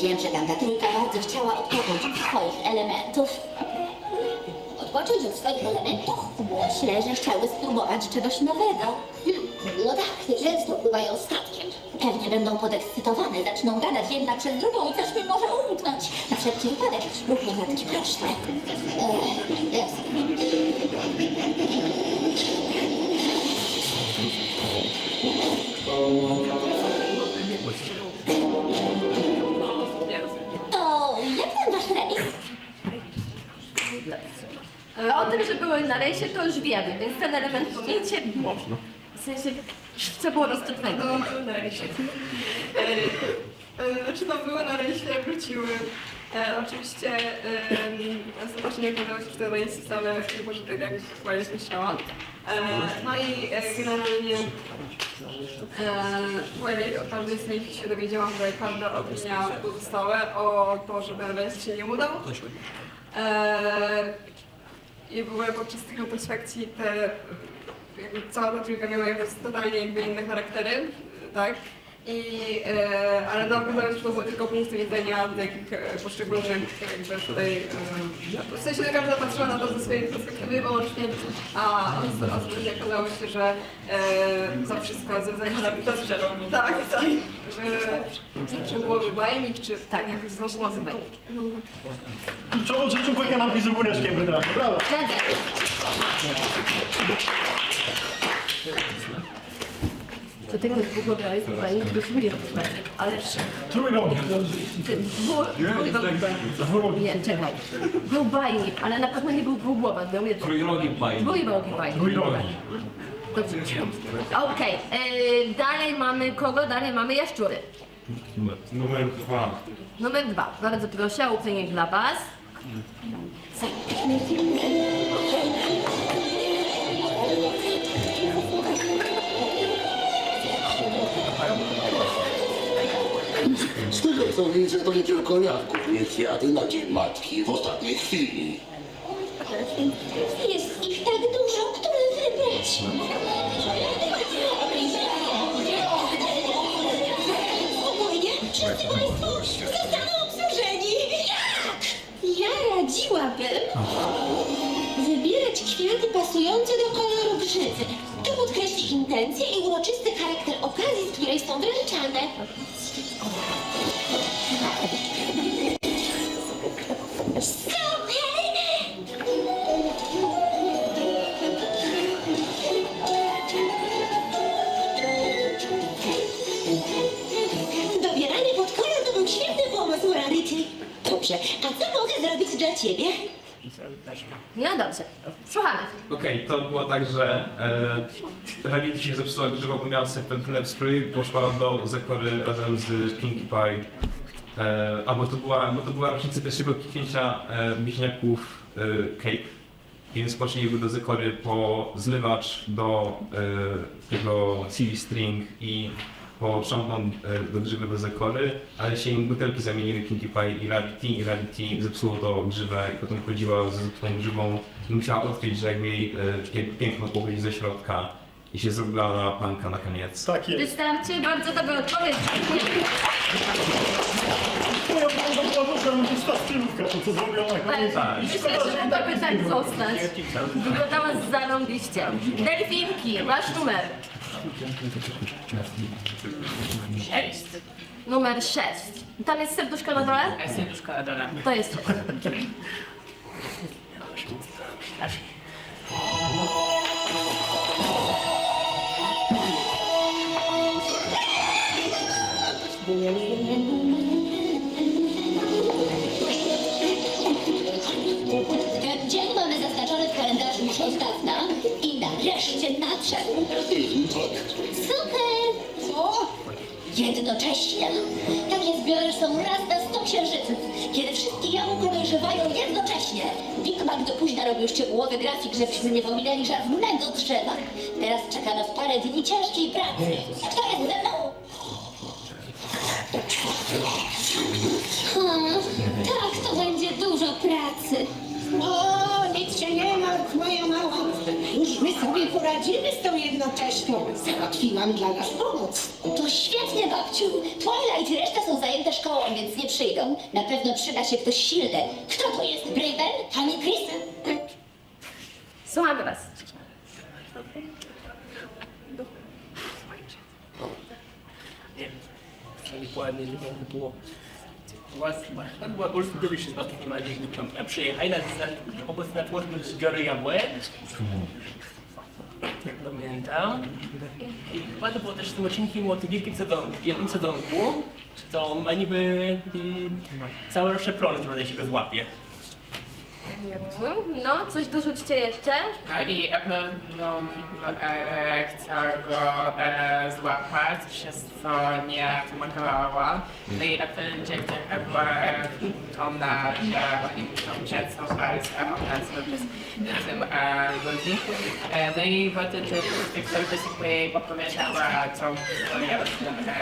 Wiem, że tamta trójka bardzo chciała odpocząć od swoich elementów. Odpocząć od swoich elementów? Myślę, że chciały spróbować czegoś nowego. No tak, nieczęsto pływają statkiem. Pewnie będą podekscytowane, zaczną gadać jedna przez drugą i coś mi może umknąć. Na wszelki wypadek róbmy klatki proszne. Jasne. To jak tam wasz remis? O tym, że były na rejsie, to już wiemy, więc ten element pamięci można. W sensie, co było istotnego. Na rejsie. Znaczy no były na rejsie, wróciły. Oczywiście zobaczenie okazało się, że ten rejs wcale nie może tak jak Twilight myślała. No i generalnie Twilight od każdej z nich się dowiedziałam, że każda opinia pozostałe o to, że ten rejs się nie udał. I były podczas tych retrospekcji cała ta trójka miała totalnie jakby inne charaktery, tak? Ale no, okazało się, że to było tylko punkty widzenia takich poszczególnych jakby tutaj, w sensie że każda patrzyła na to ze swojej perspektywy wyłącznie, a ostatecznie okazało się, że za wszystko ze względu na to, że tak, że byłoby bajemnik, czy Tak, znowu głowy będzie. Czoło rzeczy człowieka nam pisze góreczkiem wytrafi, prawda? Zgadza. To tego zbugowałeś, chyba nikt by nie rozmawiał. Ale Trójrogi. nie, czekaj. Był bajnik, ale na pewno nie był dwugłowa. Trójrogi bajnik. Dwójrogi bajnik. Trójrogi. Dobrze. Okej, dalej mamy kogo? Dalej mamy jaszczury. Numer 2. Numer 2. Bardzo proszę, uprzejmie dla Was. Z tego co widzę, to nie tylko jabłków nie zjadł na dzień matki w ostatniej chwili. Jest ich tak dużo, które wybrać. Spokojnie, wszyscy Państwo zostaną obsłużeni. Jak? Ja radziłabym wybierać kwiaty pasujące do koloru grzywy. To podkreśli intencje i uroczysty charakter okazji, z której są wręczane. Dobieranie pod kolor to był świetny pomysł, Rarity. Dobrze, a co mogę zrobić dla ciebie? No dobrze, słuchamy. Okej, to było tak, że Rarity się zepsuła grzywa, bo miała sobie ten chleb strój, poszła do Zekory razem z Pinkie Pie. Bo to była rocznica pierwszego kliknięcia bliźniaków Cake. Więc poszli do Zekory po zlewacz do tego CD string i po szampon do grzywy do Zekory, ale się im butelki zamieniły Pinkie Pie i Rarity zepsuło to grzywę i potem chodziła z zepsutą grzywą i musiała odkryć, że jakby jej piękno pochodzi ze środka i się zrobiła na panka na koniec. Tak jest. Wystarczy, bardzo dobra odpowiedź. Moja prawda była duża robusta stylówka, to co zrobiła na koniec. Myślę, że mogłaby tak zostać. Wyglądała zarąbiście. Delfinki, wasz numer. 6. Numer 6. Tam jest serduszko na dole? Serduszko na dole. To jest. Ten dzień mamy zaznaczony w kalendarzu już od dawna i nareszcie nadszedł. Super! Co? Jednocześnie. Takie zbiory są raz na 100 księżyców, kiedy wszystkie jabłka dojrzewają jednocześnie. Big Mac do późna robił szczegółowy grafik, żebyśmy nie pominęli żadnego drzewa. Teraz czeka nas parę dni ciężkiej pracy. Kto jest ze mną? Tak, to będzie dużo pracy. O, nic się nie martw, moja mała. Już my sobie poradzimy z tą jednocześnią. Załatwiłam dla nas pomoc. To świetnie, babciu. Twilight i reszta są zajęte szkołą, więc nie przyjdą. Na pewno przyda się ktoś silny. Kto to jest? Braven? Honey Chris? Słuchamy was. Dokładnie, żeby było. Była po prostu dowiedzieć się z was, że przyjechali po prostu na tłoczmy zbiory jabłek. Jak pamiętam. I chyba to było też z tym odcinkiem o tym wielkim sadzonku, to ma niby całe roczne plony, które na siebie złapie. No, coś dorzućcie jeszcze? I no, chcę go złapać, przez co nie pomagała. No i na pewno dzięki to na dziecko z tym ludzi. No i potem ktoś jakby opowiadała tą historię o tym, że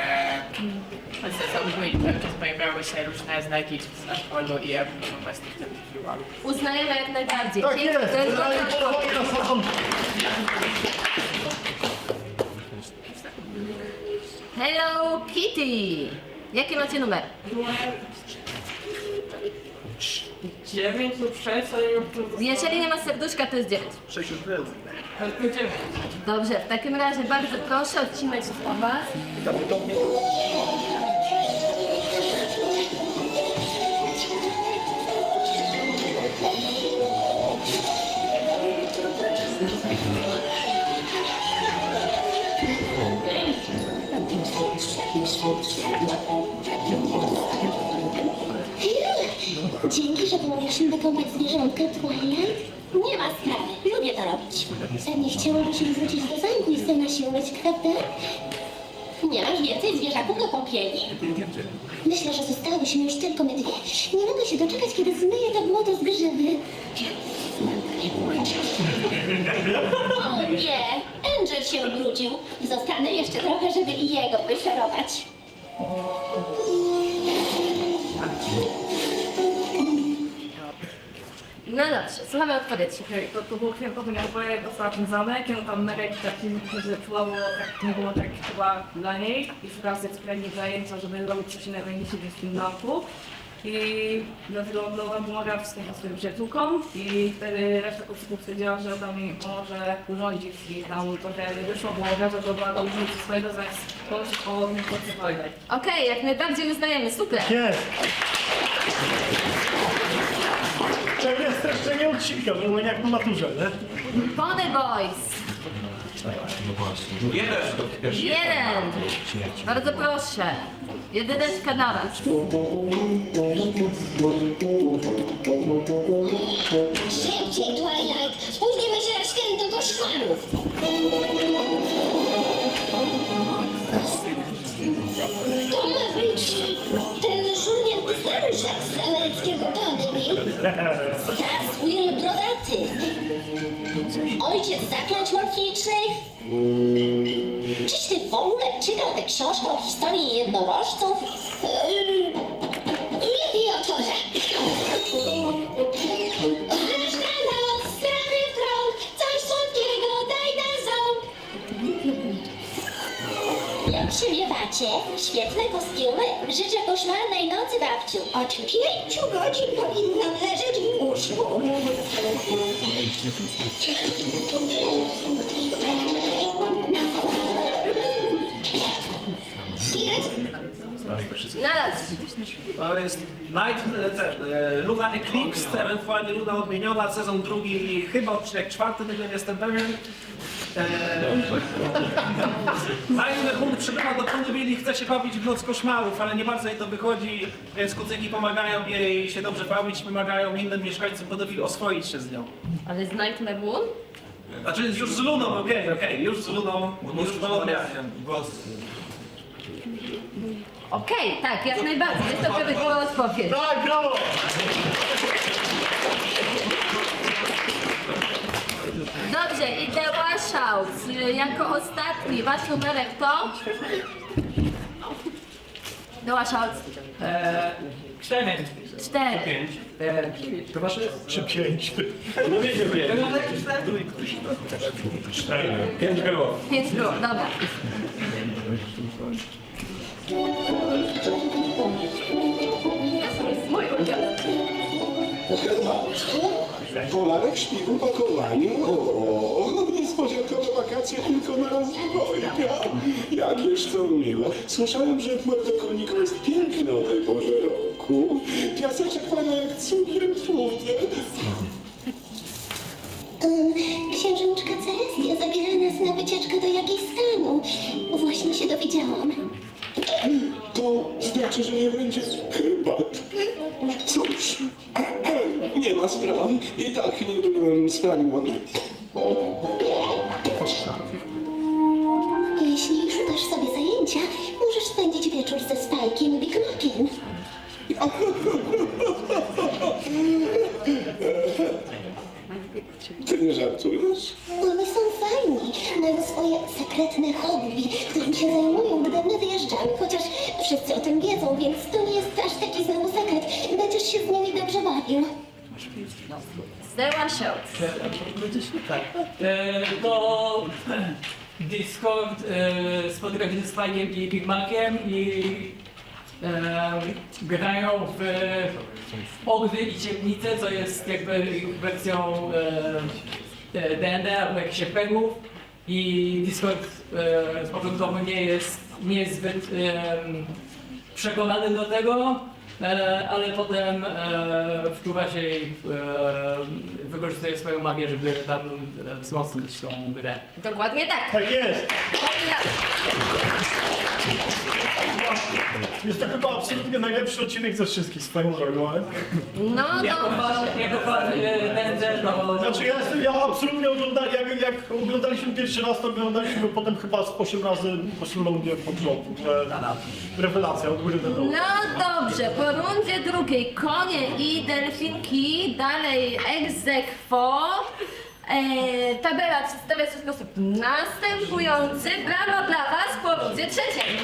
pojawiały się różne znaki na polu i ja po prostu w tym wzięłam. Uznajemy jak najbardziej. Tak jest, To jest daję polowanie na sadzonki. Hello Kitty! Jaki macie numer? 9 lub 6, ale Jeżeli nie ma serduszka, to jest 9. 6 już jest. Dobrze, w takim razie bardzo proszę odcinać od was. Dzięki, że pomagasz mi wykąpać zwierzątka, Twilight. Nie ma sprawy, lubię to robić. Pewnie chciałabyś mi wrócić do zamku i sama się umyć, prawda? Nie masz więcej zwierzaków do kąpieli? Myślę, że zostałyśmy już tylko my dwie. Nie mogę się doczekać, kiedy zmyję to błoto z grzywy. O nie, Angel się ubrudził. Zostanę jeszcze trochę, żeby i jego wyszerować. No dobrze, słuchamy odpowiedzi. Okej, to było ponieważ ostatni zamek, on tam mega taki, że czułało, tak, nie było tak chyba dla niej i sprawdzać skrajnie zajęcia, żeby robić coś innego niż siebie w tym domku. I dlatego wam pomaga wszystkim swoim przyjaciółkom i wtedy reszta osób stwierdziła, że tam mi pomoże urządzić i tam trochę nie wyszło, bo uważa, że była do użycia swojego zamiast pomóc o nim cokolwiek. Okej, jak najbardziej uznajemy, super. Jest. To jest jeszcze nie odcinka, bo jak na maturze, nie? Pony Boys. Jeden. Bardzo proszę. Jedyneczka na raz. Szybciej, Twilight! Spóźnimy się na święto koszmarów! To ma być ten żurnięty staruszek z amerykańskiego Pony. Stars Will Brodaty. Ojciec zaklęć morfinicznych? Czyś ty w ogóle czytał tę książkę o historii jednorożców? Nie wie o to, że... Każda noc strony krąg, coś słodkiego daj na ząb. Jak się miewacie? Świetne kostiumy. Życzę koszmarnej nocy, babciu. Od 5 godzin powinnam leżeć w łóżku. Na raz. To jest Luna Eclipse, ewentualnie Luna Odmieniona, sezon drugi i chyba odcinek 4, tego nie jestem pewien. Zanim Hun przybywa do Ponyville i chce się bawić w noc koszmarów, ale nie bardzo jej to wychodzi, więc kucyki pomagają jej się dobrze bawić, pomagają innym mieszkańcom Ponyville oswoić się z nią. Ale z Nightmare Moon? Znaczy już z Luną, okej, już z Luną, już z Luną. Okej, tak, jak najbardziej. Jest to prawidłowa odpowiedź. Tak, brawo! Dobrze, i The Washouts. Jako ostatni, wasz numerek to? The Washouts. 4. 4. To wasze? Czy 5? No wiecie, 5 było. 5 było, dobra. Mój ulubiony. Polarek śpi w opakowaniu. O, niespodziankowe wakacje tylko na raz w dwojga. Jakież to miłe. Słyszałem, że w Puerto Rico jest piękne o tej porze roku. Piaseczek pada jak cukier w płudzie. Księżniczka Celestia zabiera nas na wycieczkę do Jakistanu. Właśnie się dowiedziałam. To znaczy, że nie będzie herbat. Cóż, nie ma sprawy. I tak nie byłem spragniony. Jeśli szukasz sobie zajęcia, możesz spędzić wieczór ze Spajkiem i Big Maciem. Ty nie żartujesz? One są fajni, mają swoje sekretne hobby, którym się zajmują, gdy my wyjeżdżamy, chociaż wszyscy o tym wiedzą, więc to nie jest aż taki znowu sekret. Będziesz się z nimi dobrze bawił. The Washouts. To Discord spotyka się z Fajkiem i Big Maciem i grają w Ogry i Ciemnice, co jest jakby ich wersją D&D albo jakichś RPGów i Discord początkowo nie jest zbyt przekonany do tego, ale potem wczuwa się i wykorzystuje swoją magię, żeby tam wzmocnić tą grę. Dokładnie tak. Tak jest. Jest to chyba absolutnie najlepszy odcinek ze wszystkich swoją drogą, ale... No Jako fan D&D to... Znaczy ja absolutnie oglądałem, jak oglądaliśmy pierwszy raz, to oglądaliśmy go potem chyba z 8 razy po rundzie pod rząd. Rewelacja od góry do dołu. No dobrze, po rundzie drugiej konie i delfinki, dalej ex aequo. Tabela przedstawia się w sposób następujący. Brawa dla was po rundzie trzeciej.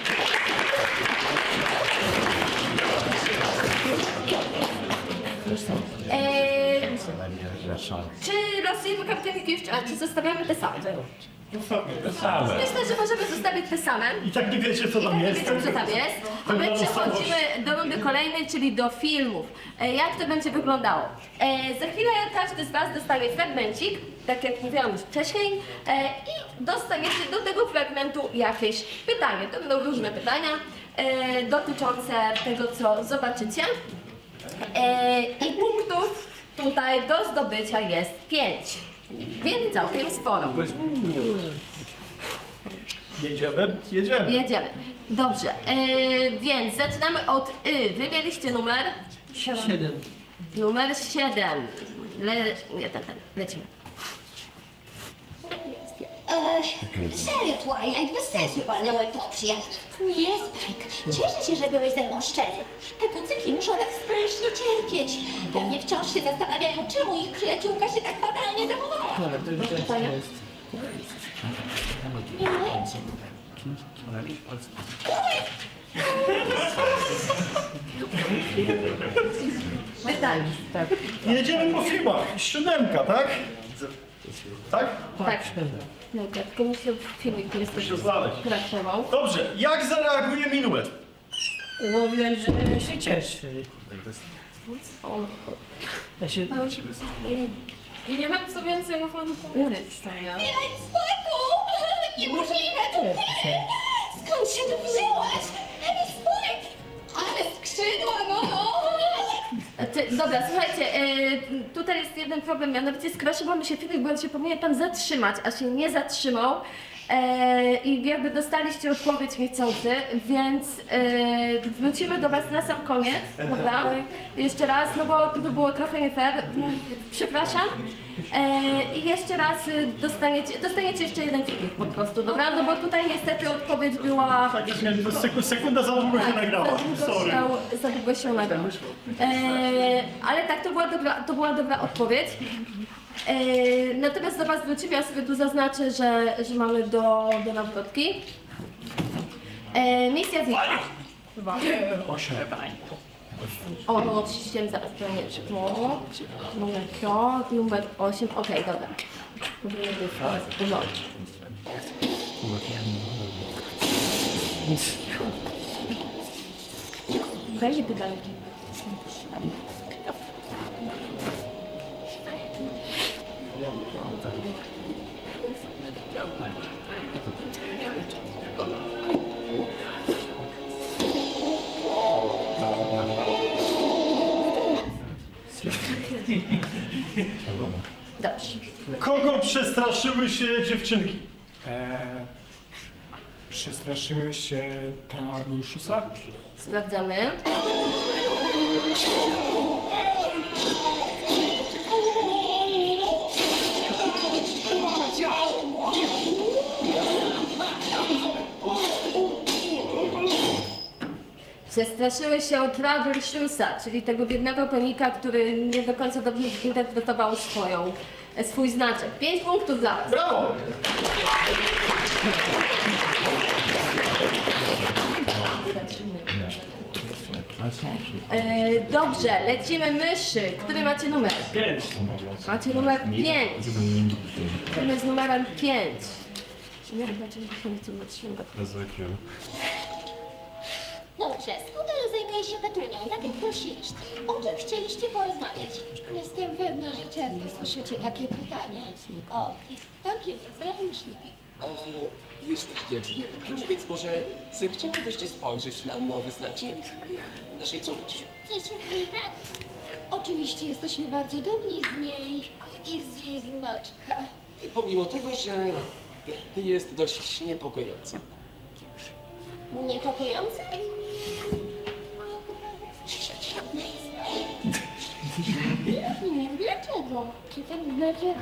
Czy losujemy kapitenki jeszcze, a czy zostawiamy te same? Same. Myślę, że możemy zostawić te same. I tak nie wiecie, co tam jest. Wiecie, co tam jest. A my przechodzimy do rundy kolejnej, czyli do filmów. Jak to będzie wyglądało? Za chwilę każdy z Was dostanie fragmencik, tak jak mówiłam już wcześniej, i dostaniecie do tego fragmentu jakieś pytanie. To będą różne pytania dotyczące tego, co zobaczycie. I punktów tutaj do zdobycia jest 5, więc całkiem sporo. Jedziemy? Jedziemy. Jedziemy. Dobrze, więc zaczynamy od Wy mieliście numer? 7. Numer 7. Nie, ten, lecimy. Serio, Twilight, bez sensu palnąłem to przyjaciół. Nie, Spike, cieszę się, że byłeś ze mną szczery. Te kucyki muszą tak strasznie cierpieć. Pewnie wciąż się zastanawiają, czemu ich przyjaciółka się tak fatalnie zachowała. Nie lecie. Pytanie. Jedziemy po filmach. 7, tak? Tak? Tak. Dobra, tylko muszę filmik, który jest Muszę znaleźć. pracował. Dobrze, jak zareaguje Minuet? No widać, że się cieszy. Ja się... I nie wiem, co więcej można powiedzieć. Milej, Spike'u! Niemożliwe to ty! Skąd się tu wzięłaś? Spike! Ale skrzydła, no! Dobra, słuchajcie, tutaj jest jeden problem, mianowicie skraszywał mi się filmik, bo on się powinien Pan zatrzymać, a się nie zatrzymał. I jakby dostaliście odpowiedź niechcący, więc wrócimy do Was na sam koniec, dobra? Jeszcze raz, no bo to by było trochę nie fair, przepraszam. I jeszcze raz dostaniecie jeszcze jeden filmik po prostu, dobra? No bo tutaj niestety odpowiedź była... Tak, jest sekunda za długo się nagrała. Sorry. Za długo się nagrał. Ale tak, to była dobra odpowiedź. Natomiast do Was wrócimy, ja sobie tu zaznaczę, że mamy do nawrotki. Misja znikła. 8. O, no oczywiście zaraz pewnie przypomnę. Numer 8, okej, dobra. Będzie pytanie. Dobrze. Kogo przestraszyły się dziewczynki? Przestraszyły się Taurusza. Sprawdzamy. Przestraszyły się o Traversusa, czyli tego biednego konika, który nie do końca dobrze zinterpretował swój znaczek. 5 punktów dla Was. Brawo! Dobrze, lecimy myszy. Który macie numer? 5. Macie numer 5. Który z numerem 5? Dobrze, skuter zajmuje się Petunią, tak jak prosisz. O czym chcieliście porozmawiać? Jestem pewna, że często słyszycie takie pytania. O, takie zręczne. Jesteś wdzięczny, więc może zechcielibyście spojrzeć na nowe znaczenie naszej córki. Dziękuję, tak? Oczywiście jesteśmy bardzo dumni z niej i z jej znaczka. Pomimo tego, że jest dość niepokojąca. Niepokojące? Nie wiem dlaczego. Czy to znaczy,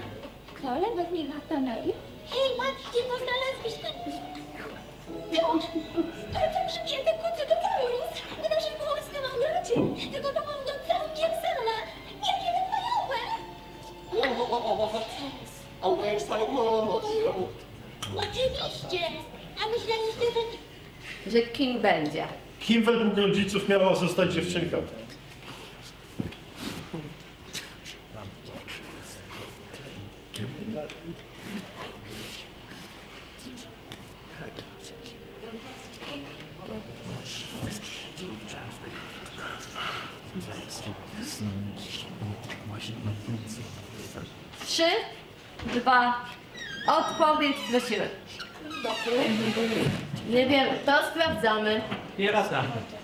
wcale was nie zastanowi? Hej, patrzcie, co znalazłyśmy! Ale to przypięte kucy do Taurus! W naszym polskim ogrodzie! Tego to mam go całkiem sama! Jakie wypajowe! One są mocno. Oczywiście! A myśleliście, że... Że kim będzie? Kim według rodziców miała zostać dziewczynka? Trzy, dwa, odpowiedź prosimy. Nie wiem, to sprawdzamy. Pierata.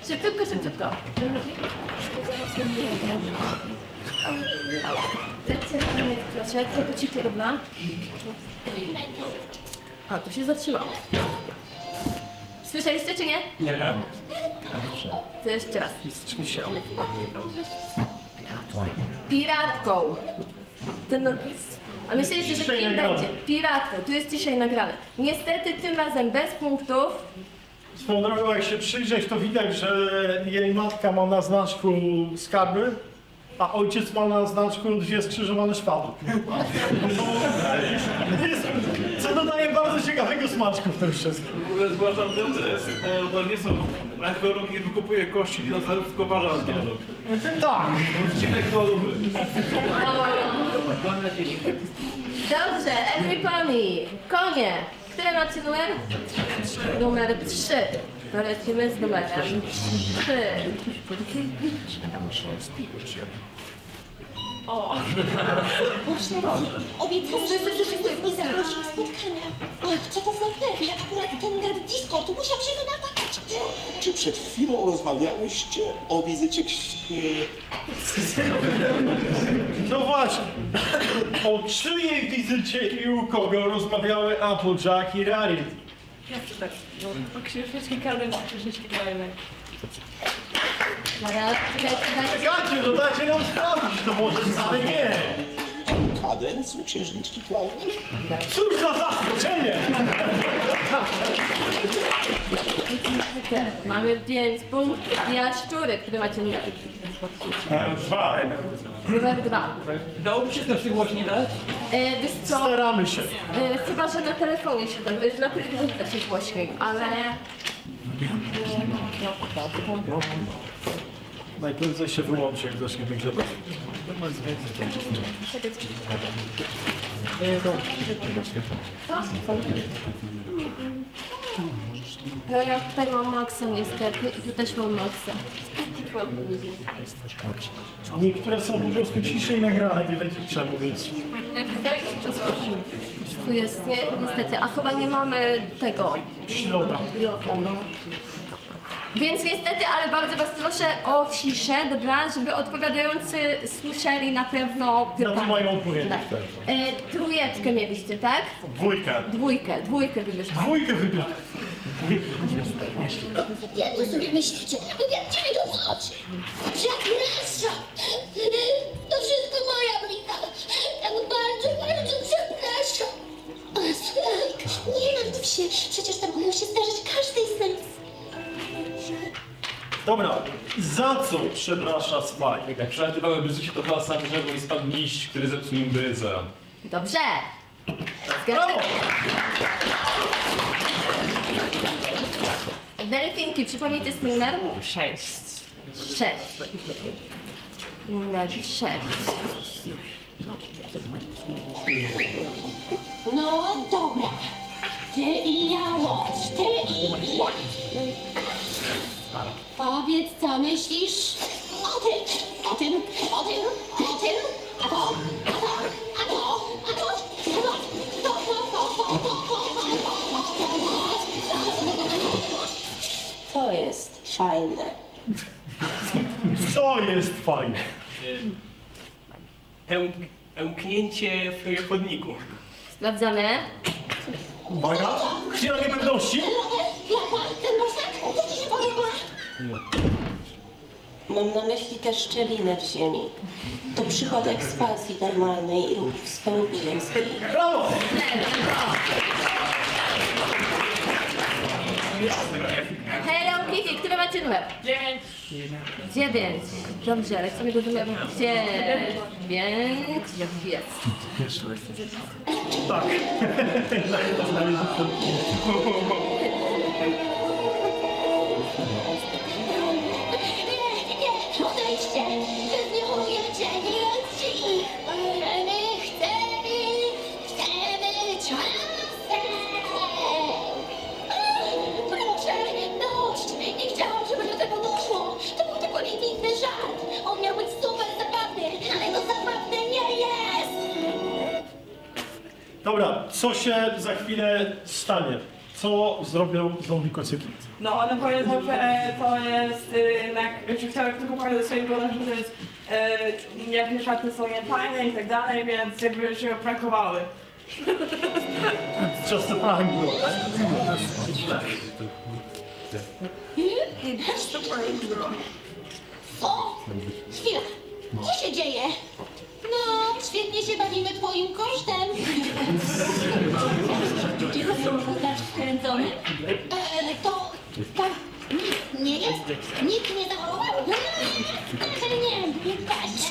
Szybciutko, szybciutko. Proszę, trochę cicho, dobra? A, tu się zatrzymało. Słyszeliście czy nie? Nie. To jeszcze raz. Piratką. A myśleliście, że kim będzie? Piratką. Tu jest dzisiaj nagrane. Niestety tym razem bez punktów. Swoją drogą, jak się przyjrzeć, to widać, że jej matka ma na znaczku skarby, a ojciec ma na znaczku 2 skrzyżowane szpady. Co dodaje bardzo ciekawego smaczku w tym wszystkim. W ogóle zgłaszam tym, że to nie są archeolog nie wykupuje kości dinozaurów, tylko waża zwierząt. Tak. Odcinek głowy. Dobrze, everybody. Konie. Które macie numer? Numer 3. To lecimy z numerem 3. O! Obiecałam, że nie zaprosi na spotkania. Ach, co to za nerwy? Akurat ten gad disco, tu musiał się wynadawać. Czy przed chwilą rozmawiałyście o wizycie No właśnie. O czyjej wizycie i u kogo rozmawiały Applejack i Rarity? O księżniczki Karmen, księżniczki Karmen. Czekajcie, no dajcie nam sprawdzić, to może wcale nie. Kadens u księżniczki Klaudy? Cóż za zaskoczenie! Mamy 5 punktów. Jaszczury, które macie numer? 2. Numer 2. Dałoby się też głośniej dać? Wiesz co? Staramy się. Chyba, że na telefonie się da, na telefonie da się głośniej, ale... Najprędzej się wyłączy, jak zacznie wygrzewać. No ja tutaj mam maksa niestety i tu też mam maksa. Niektóre są po prostu ciszej nagrane, nie będzie czemu, więc... Tu jest, nie? Niestety, a chyba nie mamy tego. Środa. No. Więc niestety, ale bardzo was proszę o ciszę, dobra, żeby odpowiadający słyszeli na pewno Na pytania. to mają odpowiedzieć. Tak. Trójeczkę mieliście, tak? Dwójkę wybierz. Dwójkę wybierz. Jak wy sobie myślicie? Powiedzcie mi to w oczy. Przepraszam. To wszystko moja wina. Tak bardzo, bardzo przepraszam. Nie martw się. Przecież tak mogło się zdarzyć każdej z nas. Dobra, za co przeprasza Spike? Jak przelatywały bryzy się to klasa drzewo i spadł liść, który zepsuł im bryzę. Dobrze. Brawo! Delfinki, przypomnijcie swój numer? 6. 6. Numer 6. No dobra. Ty i ja łącz, ty i ja. Powiedz, co myślisz o tym, o tym, o tym, o tym, a to, a to, a to, a to, to jest fajne. Co jest fajne? Ełknięcie w chodniku. Sprawdzamy. Uwaga, chwila niepewności. Ten bosak, to ci się podoba? Mam na myśli tę szczelinę w ziemi. To przykład ekspansji normalnej i ruchów spełnienskich. Brawo! Hello Kitty, który macie numer? 9. Dobrze, ale sobie do numeru 9. Jest. Tak. Nie, odejdźcie. Zniechujecie, nie leci. My chcemy być razem. Proszę, dość. Nie chciałam, żeby do tego doszło. To był tylko niewinny żart. On miał być super Dobra, co się za chwilę stanie? Co zrobią zombie kocyki? No, one powiedzą, że to jest, że chciałem tylko powiedzieć swojego że to jest, jakieś szatny są niefajne i tak dalej, więc jakby się prankowały. Just a prank, bro. Co? Chwila. Co się dzieje? No, świetnie się bawimy twoim kosztem. Czy to są znaczy wkręcone? To... tak. Nie jest? Nikt nie zawołał? Nie, patrz.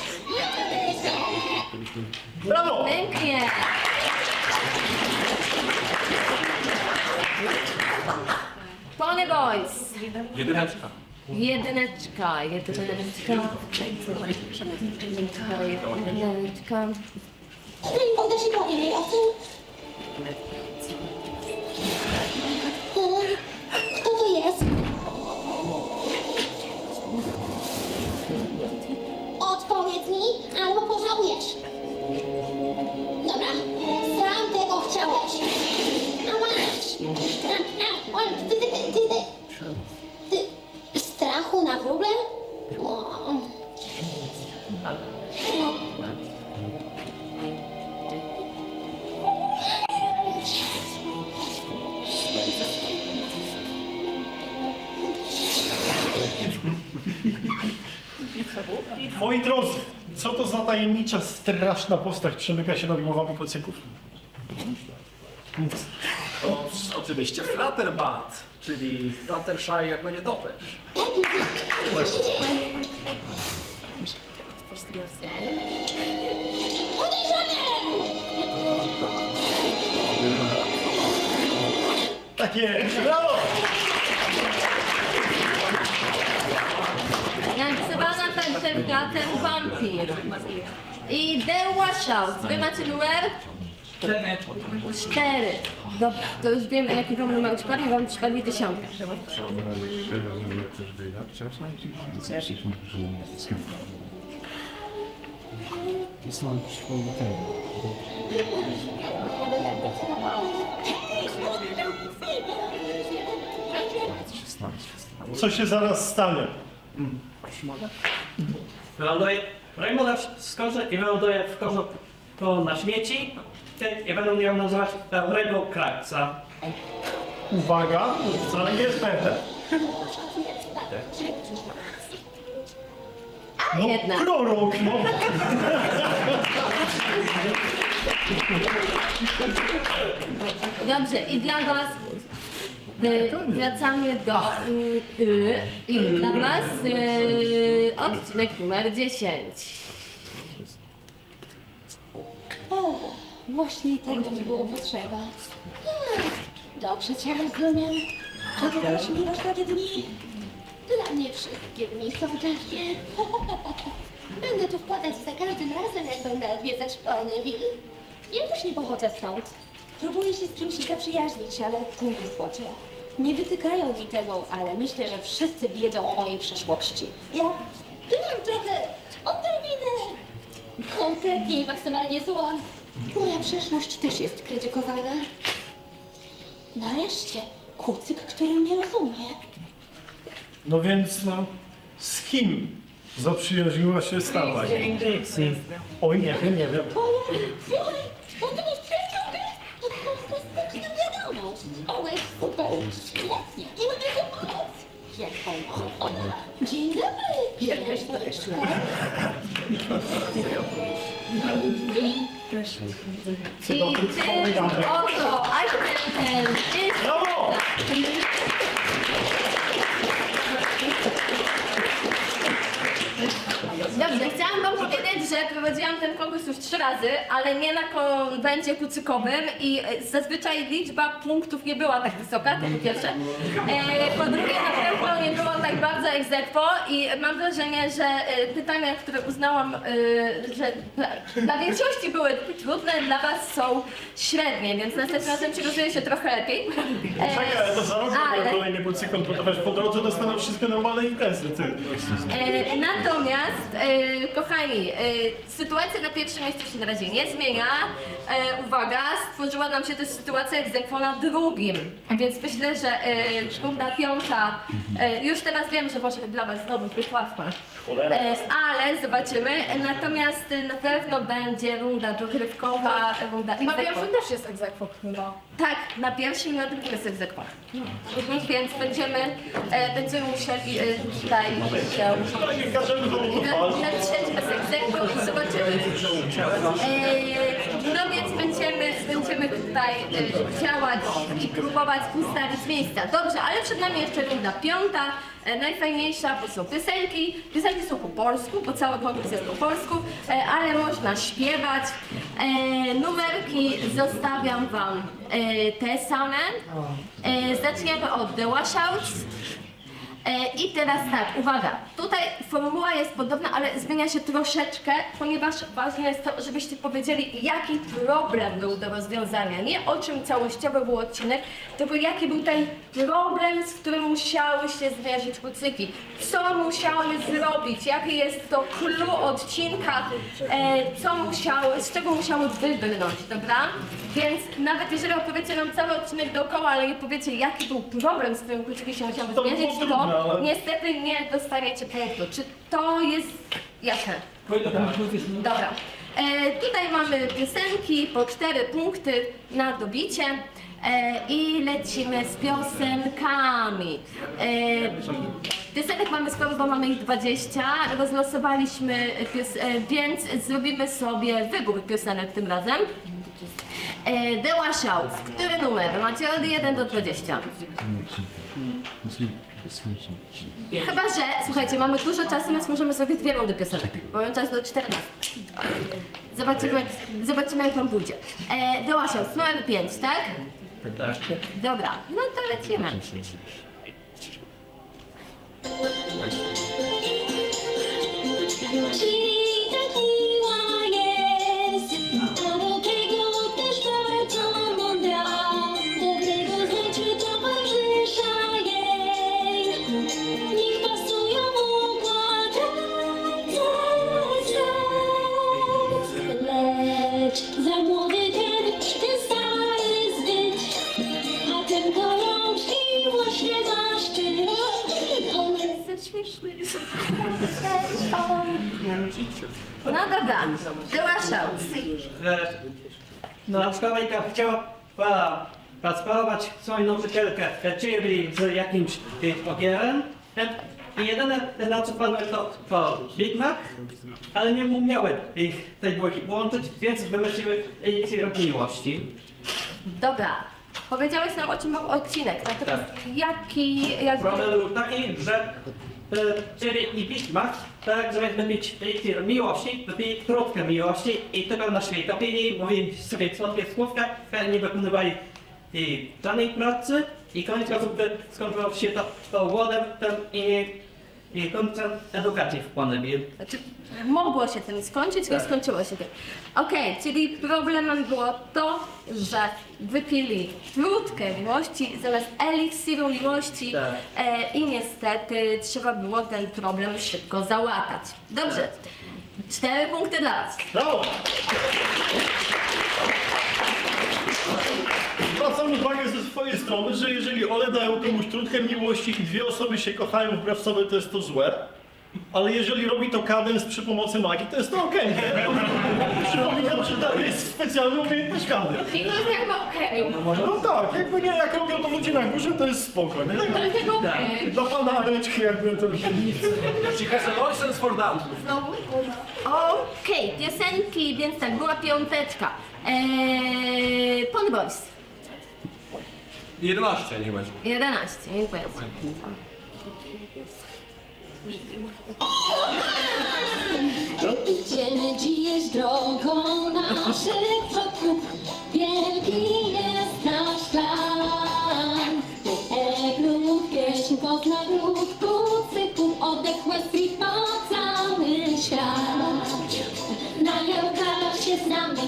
Brawo! Pięknie. Pony Boys. Jedyneczka. Jedyneczka. Rainbow, dasz i powiem jej o tym? Kto to jest? Odpowiedz mi, albo pożałujesz. Dobra, sam tego chciałeś. A masz. Ty strachu na wróble? Moi drodzy, co to za tajemnicza, straszna postać przemyka się nad głowami kocyków? To oczywiście Flutterbat, czyli Fluttershy jako nietoperz. Tak jest, brawo! Narysowana pętelka, ten wampir. I The Washout. Wy macie numer? 4. Dobra, to już wiemy, jaki wam numer przypadnie, wam przypadnie 10. Co się zaraz stanie? Wyląduje, Rainbow skoczy i wyląduje w koszu to na śmieci i będą ją nazywać Rainbow Cracksa. Uwaga, wcale nie jest pewne. No, Jedna. prorok, no. Dobrze, i dla was wracamy do i dla was odcinek numer 10. O, właśnie tego mi było potrzeba. Dobrze cię rozumiem. Próbowałeś mi takie dni? Dla mnie wszystkie dni są takie. Będę tu wpadać za każdym razem, jak będę odwiedzać Ponyville. Ja też nie pochodzę stąd. Próbuję się z kimś zaprzyjaźnić, ale kurde słodzie. Nie wytykają mi tego, ale myślę, że wszyscy wiedzą o mojej przeszłości. Ja byłam trochę odrobinę kompletnie i maksymalnie zła. Moja przeszłość też jest krytykowana. Nareszcie kucyk, który mnie rozumie. No więc, no, z kim zaprzyjaźniła się stawa? Oj, nie wiem, nie wiem. Oj, bo to jest przeszłość. To fantastyczna wiadomość. Ale super, świetnie. I mogę pomóc. Jak pomóc? Dzień dobry. Jakaś to I tym oto akcentem jest... Brawo! Dobrze, chciałam wam powiedzieć, że prowadziłam ten konkurs już 3 razy, ale nie na konwencie kucykowym i zazwyczaj liczba punktów nie była tak wysoka, to po pierwsze. Po drugie, na pewno nie było tak bardzo ex aequo i mam wrażenie, że pytania, które uznałam, że dla większości były trudne, dla was są średnie, więc następnym razem przygotuje się trochę lepiej. Czekaj, ale to za rok ale... kolejny kucykon, to też po drodze dostaną wszystkie normalne imprezy, ty. Natomiast, kochani, sytuacja na pierwszym miejscu się na razie nie zmienia. Uwaga, stworzyła nam się też sytuacja egzekwo na drugim. Więc myślę, że runda piąta, już teraz wiem, że może dla was znowu być łatwa. Ale zobaczymy. Natomiast na pewno będzie runda dogrywkowa, runda Na egzekwo. pierwszym też jest egzekwo chyba. Tak, na pierwszym i na drugim jest egzekwo. Więc będziemy musieli tutaj się natrzeć bez egzekwo i zobaczymy. No więc będziemy tutaj działać i próbować ustalić miejsca. Dobrze, ale przed nami jeszcze runda piąta. Najfajniejsza, bo są piosenki. Piosenki są po polsku, bo cały konkurs jest po polsku, ale można śpiewać. Numerki zostawiam wam te same. Zaczniemy od The Washouts. I teraz tak, uwaga, tutaj formuła jest podobna, ale zmienia się troszeczkę, ponieważ ważne jest to, żebyście powiedzieli, jaki problem był do rozwiązania. Nie o czym całościowo był odcinek, tylko jaki był ten problem, z którym musiały się zmierzyć kucyki. Co musiały zrobić, jakie jest to clue odcinka, z czego musiały wybrnąć, dobra? Więc nawet jeżeli opowiecie nam cały odcinek dookoła, ale nie powiecie, jaki był problem, z którym kucyki się musiały zmierzyć, to niestety nie dostaniecie punktu. Czy to jest jasne? Dobra. Tutaj mamy piosenki po 4 punkty na dobicie i lecimy z piosenkami. Piosenek mamy sporo, bo mamy ich 20. Rozlosowaliśmy, więc zrobimy sobie wybór piosenek tym razem. The Washouts. Który numer? Macie od 1 do 20. Chyba, że, słuchajcie, mamy dużo czasu, więc możemy sobie 2 rundy piosenek. Bo mam czas do 14. Zobaczymy jak wam pójdzie. The Washouts, numer 5, tak? Tak. Dobra, no to lecimy. Czyli tak miła jest, a do tego też bardzo mądra. Dobrego znaczy towarzysza jej. Niech pasują układ, lecz za młody ten stary zbyt, a ten gorączki właśnie zaszczyt. On jest śmieszny. No dobra, The Washouts. No na przykład Majka chciała pasparować swoją nauczycielkę, czyli z jakimś ogierem. I jedyne na co padłem to Big Mac, ale nie umiały tej dwójki połączyć, więc wymyśliły eliksir miłości. Dobra, powiedziałeś nam o czym był odcinek, natomiast jaki... Problem był taki, że czyli i Big Mac, tak, zamiast mieć eliksir miłości, to mieli krótkę miłości i tylko na świecie topili, mówili sobie słodkie słówka, ale nie wykonywali żadnej pracy i koniec końców skończyło się to głodem i końcem edukacji w Płonewie. Znaczy, mogło się tym skończyć, nie skończyło się tym. Okej, czyli problemem było to, że wypili trutkę miłości zamiast eliksiru miłości i niestety trzeba było ten problem szybko załatać. Dobrze, 4 punkty dla was. Brawo! Zwracam uwagę ze swojej strony, że jeżeli one dają komuś trutkę miłości i 2 osoby się kochają wbrew sobie, to jest to złe. Ale jeżeli robi to Cadence przy pomocy magii, to jest to okej, nie? Przypominam, że to jest specjalna umiejętność Cadence. I to jest jakby okej. No tak, jakby nie, jak robią to ludzie na górze, to jest spoko, nie? To jest jakby okej. Dla pana Areczki jakby to nic. She has a license for that. Znowu? Okej, piosenki, więc tak, była 5. Pony Boys. 11 nie będzie. 11, dziękuję. Idziemy dziś drogą naszych przodków, wielki jest nasz plan. Eglów, pieśń, kozna, grób, kucyków, oddechłe street po cały świat. Na jałkach się znamy,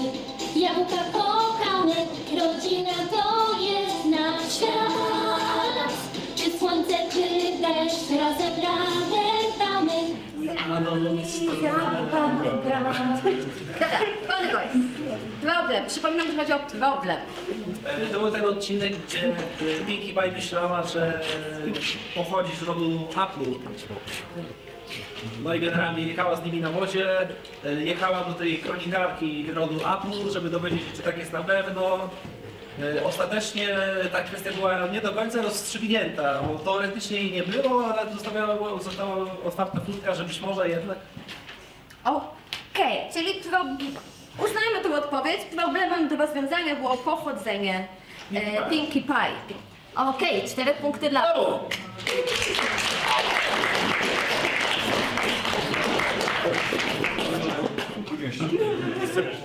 jałka kochamy, rodzina to jest nasz świat. Czy słońce, czy deszcz, razem pamiętamy. Dobra, problem. Przypominam, że chodzi o problem. To był ten odcinek, gdzie Pinkie Pie myślała, że pochodzi z rodu Apple'u. No i generalnie jechała z nimi na wozie, jechała do tej kronikarki rodu Apple, żeby dowiedzieć się, czy tak jest na pewno. Ostatecznie ta kwestia była nie do końca rozstrzygnięta, bo teoretycznie jej nie było, ale została otwarta furtka, że być może jednak. Okej, czyli uznajmy tę odpowiedź. Problemem do rozwiązania było pochodzenie Pinkie Pie. Okej, 4 punkty dla...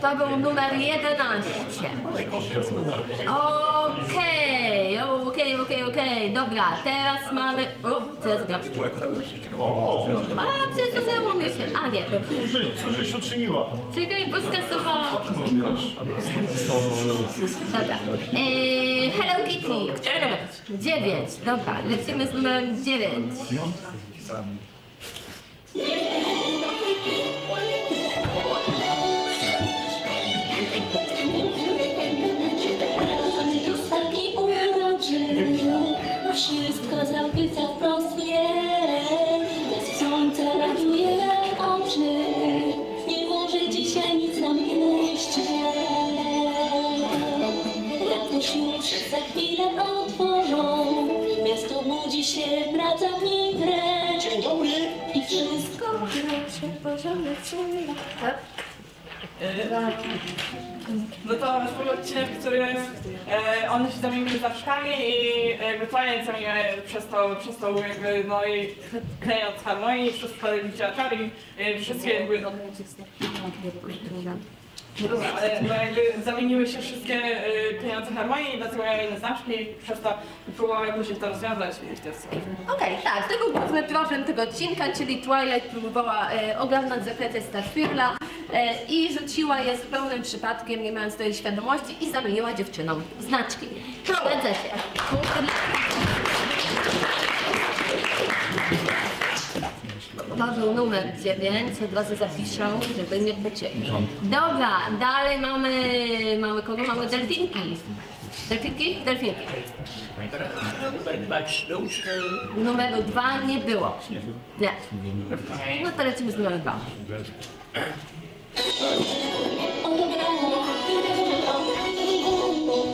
To był numer 11. Okej, dobra, teraz mamy... teraz gram. Przesunęło mi się, a nie. Co żeś uczyniła? Czekaj, bo skasowałam. Dobra. Hello Kitty. 9. Dobra, lecimy z numerem 9. Taki uroczy, wszystko zachwyca wprost mnie. Bez słońca raduje oczy, nie może dzisiaj nic nam minąć. Radość już za chwilę otworzą, miasto budzi się, wraca w niej wręcz. Dzień dobry! I wszystko się porządek. No to swój odcinek, który one się zamienili za szkami i jakby klient przez to jakby no i klient harmonii, przez literatury, wszystkie jakby no jakby zamieniły się wszystkie klient harmonii i dlatego miały inne znaczki i przez to próbowały jakoś to rozwiązać. Okej, tak, to był główny problem tego odcinka, czyli Twilight próbowała ogarnąć zaklęcie Starfirla i rzuciła je zupełnym przypadkiem, nie mając tej świadomości i zamieniła dziewczynom znaczki. Zgadza się. To był numer 9, od razu zapiszę, żeby nie uciekł. Dobra, dalej mamy kogo? Mamy delfinki. Delfinki? Delfinki. Numeru 2 nie było. Nie. No to lecimy z numerem 2.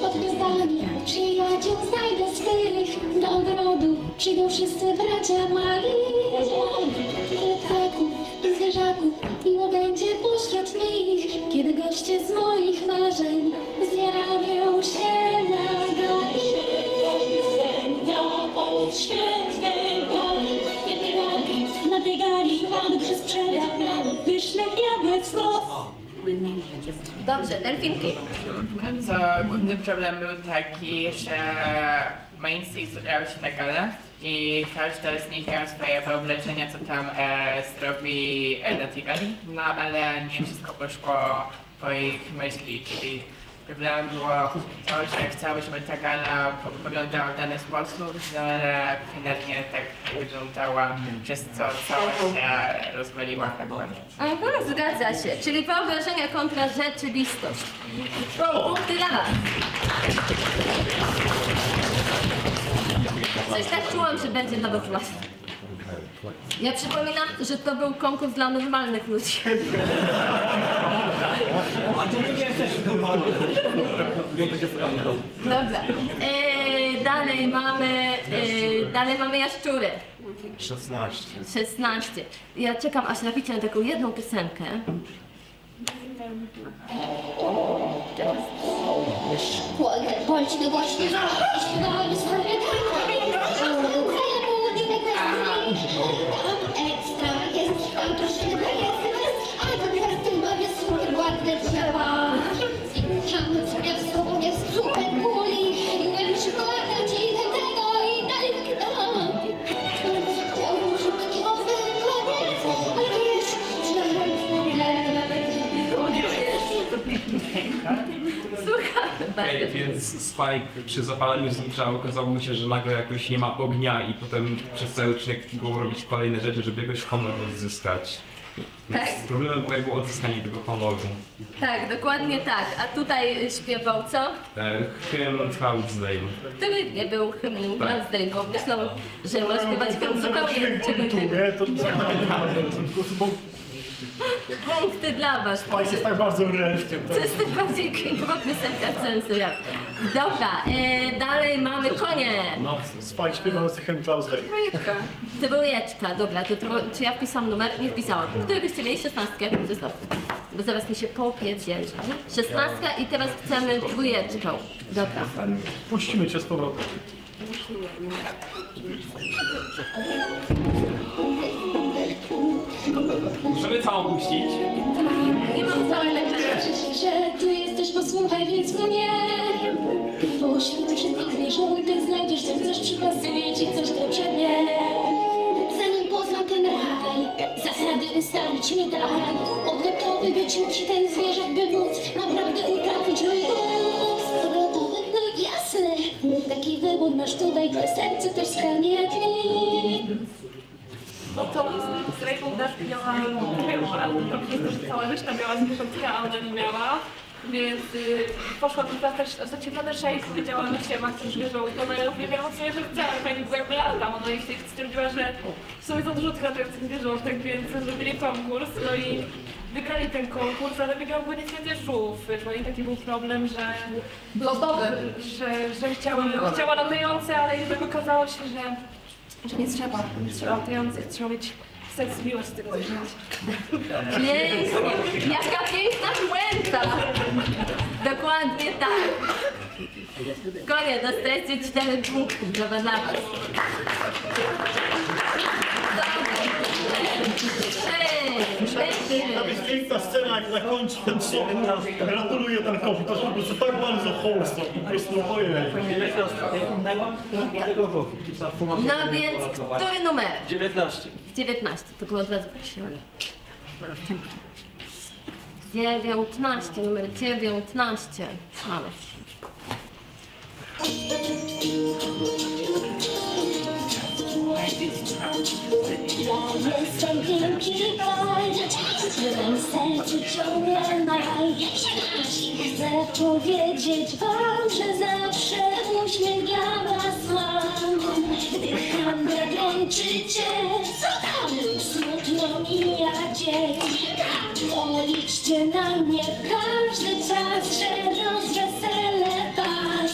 Pod gwiazdami przyjaciół znajdę swych. Do ogrodu przyjdą wszyscy bracia mali. Ptaków i zwierzaków miło będzie pośród nich, kiedy goście z moich marzeń zjawią się na gali. Od świetnej gali, na tej gali dobrze sprzedam pyszne diabłectwo. Dobrze, delfinki. Co główny problem był taki, że Mainstreet zbrał się na galę i każda z nich miała swoje wyobrażenia, co tam zrobi na tej gali, no ale nie wszystko poszło po ich myśli, czyli problemem było to, że chciały, żeby ta gala wyglądała w dany sposób, ale finalnie tak wyglądała, przez co cała się rozwaliła. Aha, zgadza się, czyli wyobrażenia kontra rzeczywistość. Punkty dla was. Coś tak czułam, że będzie nawet łatwo. Ja przypominam, że to był konkurs dla normalnych ludzi. Dobra. Dalej mamy jaszczury. 16. Ja czekam, aż napiszę na taką jedną piosenkę. Bądź no właśnie śpiewamy sobie ekstra jest, tam troszeczkę jest, ale to teraz tym bawię super ładne drzewa. Tam sobie w sobą jest super kuli i nie przykładam ci tego i dalej takie dam. Chciałbym, żeby to wyglądać, ale wiesz, Okej, więc Spike przy zapaleniu znicza okazało mu się, że nagle jakoś nie ma ognia i potem przez cały odcinek próbował robić kolejne rzeczy, żeby jakoś honor odzyskać. Tak? Problemem było jakby odzyskanie tego honoru. Tak, dokładnie tak. A tutaj śpiewał co? Hymn Cloudsdale. Który nie był hymnem Gwiazdy, bo myślał, że ma śpiewać hymn zupełnie czego innego. Punkty dla was. To jest tak bardzo resztkiem. To jest najbardziej kingowa piosenka w całym serialu. Dobra, dalej mamy konie. No, Spike śpiewający Hymn Cloudsdale. Trójeczka, dobra, to czy ja wpisałam numer? Nie wpisałam. Który byście mieli? 16? Bo zaraz mi się popierdzieli. 16 i teraz chcemy trójeczką. Dobra. Puścimy cię z powrotem. Możemy całą puścić? Nie mam całej lektury. Że tu jesteś, posłuchaj więc mnie. Pośród wszystkich zwierzątek znajdziesz coś, coś przypasuje ci, coś lepsze mnie. Zanim poznam ten raj, zasady wystarczy mi tak. Gotowy być musi ten zwierzak, by móc naprawdę utrafić mój głos. Gotowy, no jasne, taki wybór masz tutaj, twoje serce też spełni jak mi. No to z Rejką też miała cała reszta miała zwierzątka, a ona nie miała. Więc poszła tu też, znaczy Mother Shake powiedziała, że się ma coś zwierząt i ona nie miała sobie, że wcale fajnie była jakby lata. Ona jej stwierdziła, że w sumie za dużo tych zwierzątek, więc zrobili konkurs. No i wygrali ten konkurs, ale wygrał go niestety żółw. No i taki był problem, że że chciała latające, ale jednak okazało się, że nie trzeba latających, trzeba mieć sens miłość z tego zwierząt. Pięknie. Jaka piękna puenta. Dokładnie tak. Konie, dostajecie 4 punkty. Dobra, dla was. Tam jest piękna scena, jak zakończy ten song. Gratuluję Darkowi, to jest po prostu tak bardzo wholesome, po prostu ojej. No więc, który numer? 19. 19, to było od razu prosiłem. 19, numer 19. Mamy. Ja jestem Pinkie Pie, w mym sercu ciągle maj. Chcę powiedzieć wam, że zawsze uśmiech dla was mam. Gdy handra dręczycie, co tam? Smutno mija dzień. Policzcie na mnie każdy czas, że rozweselę was.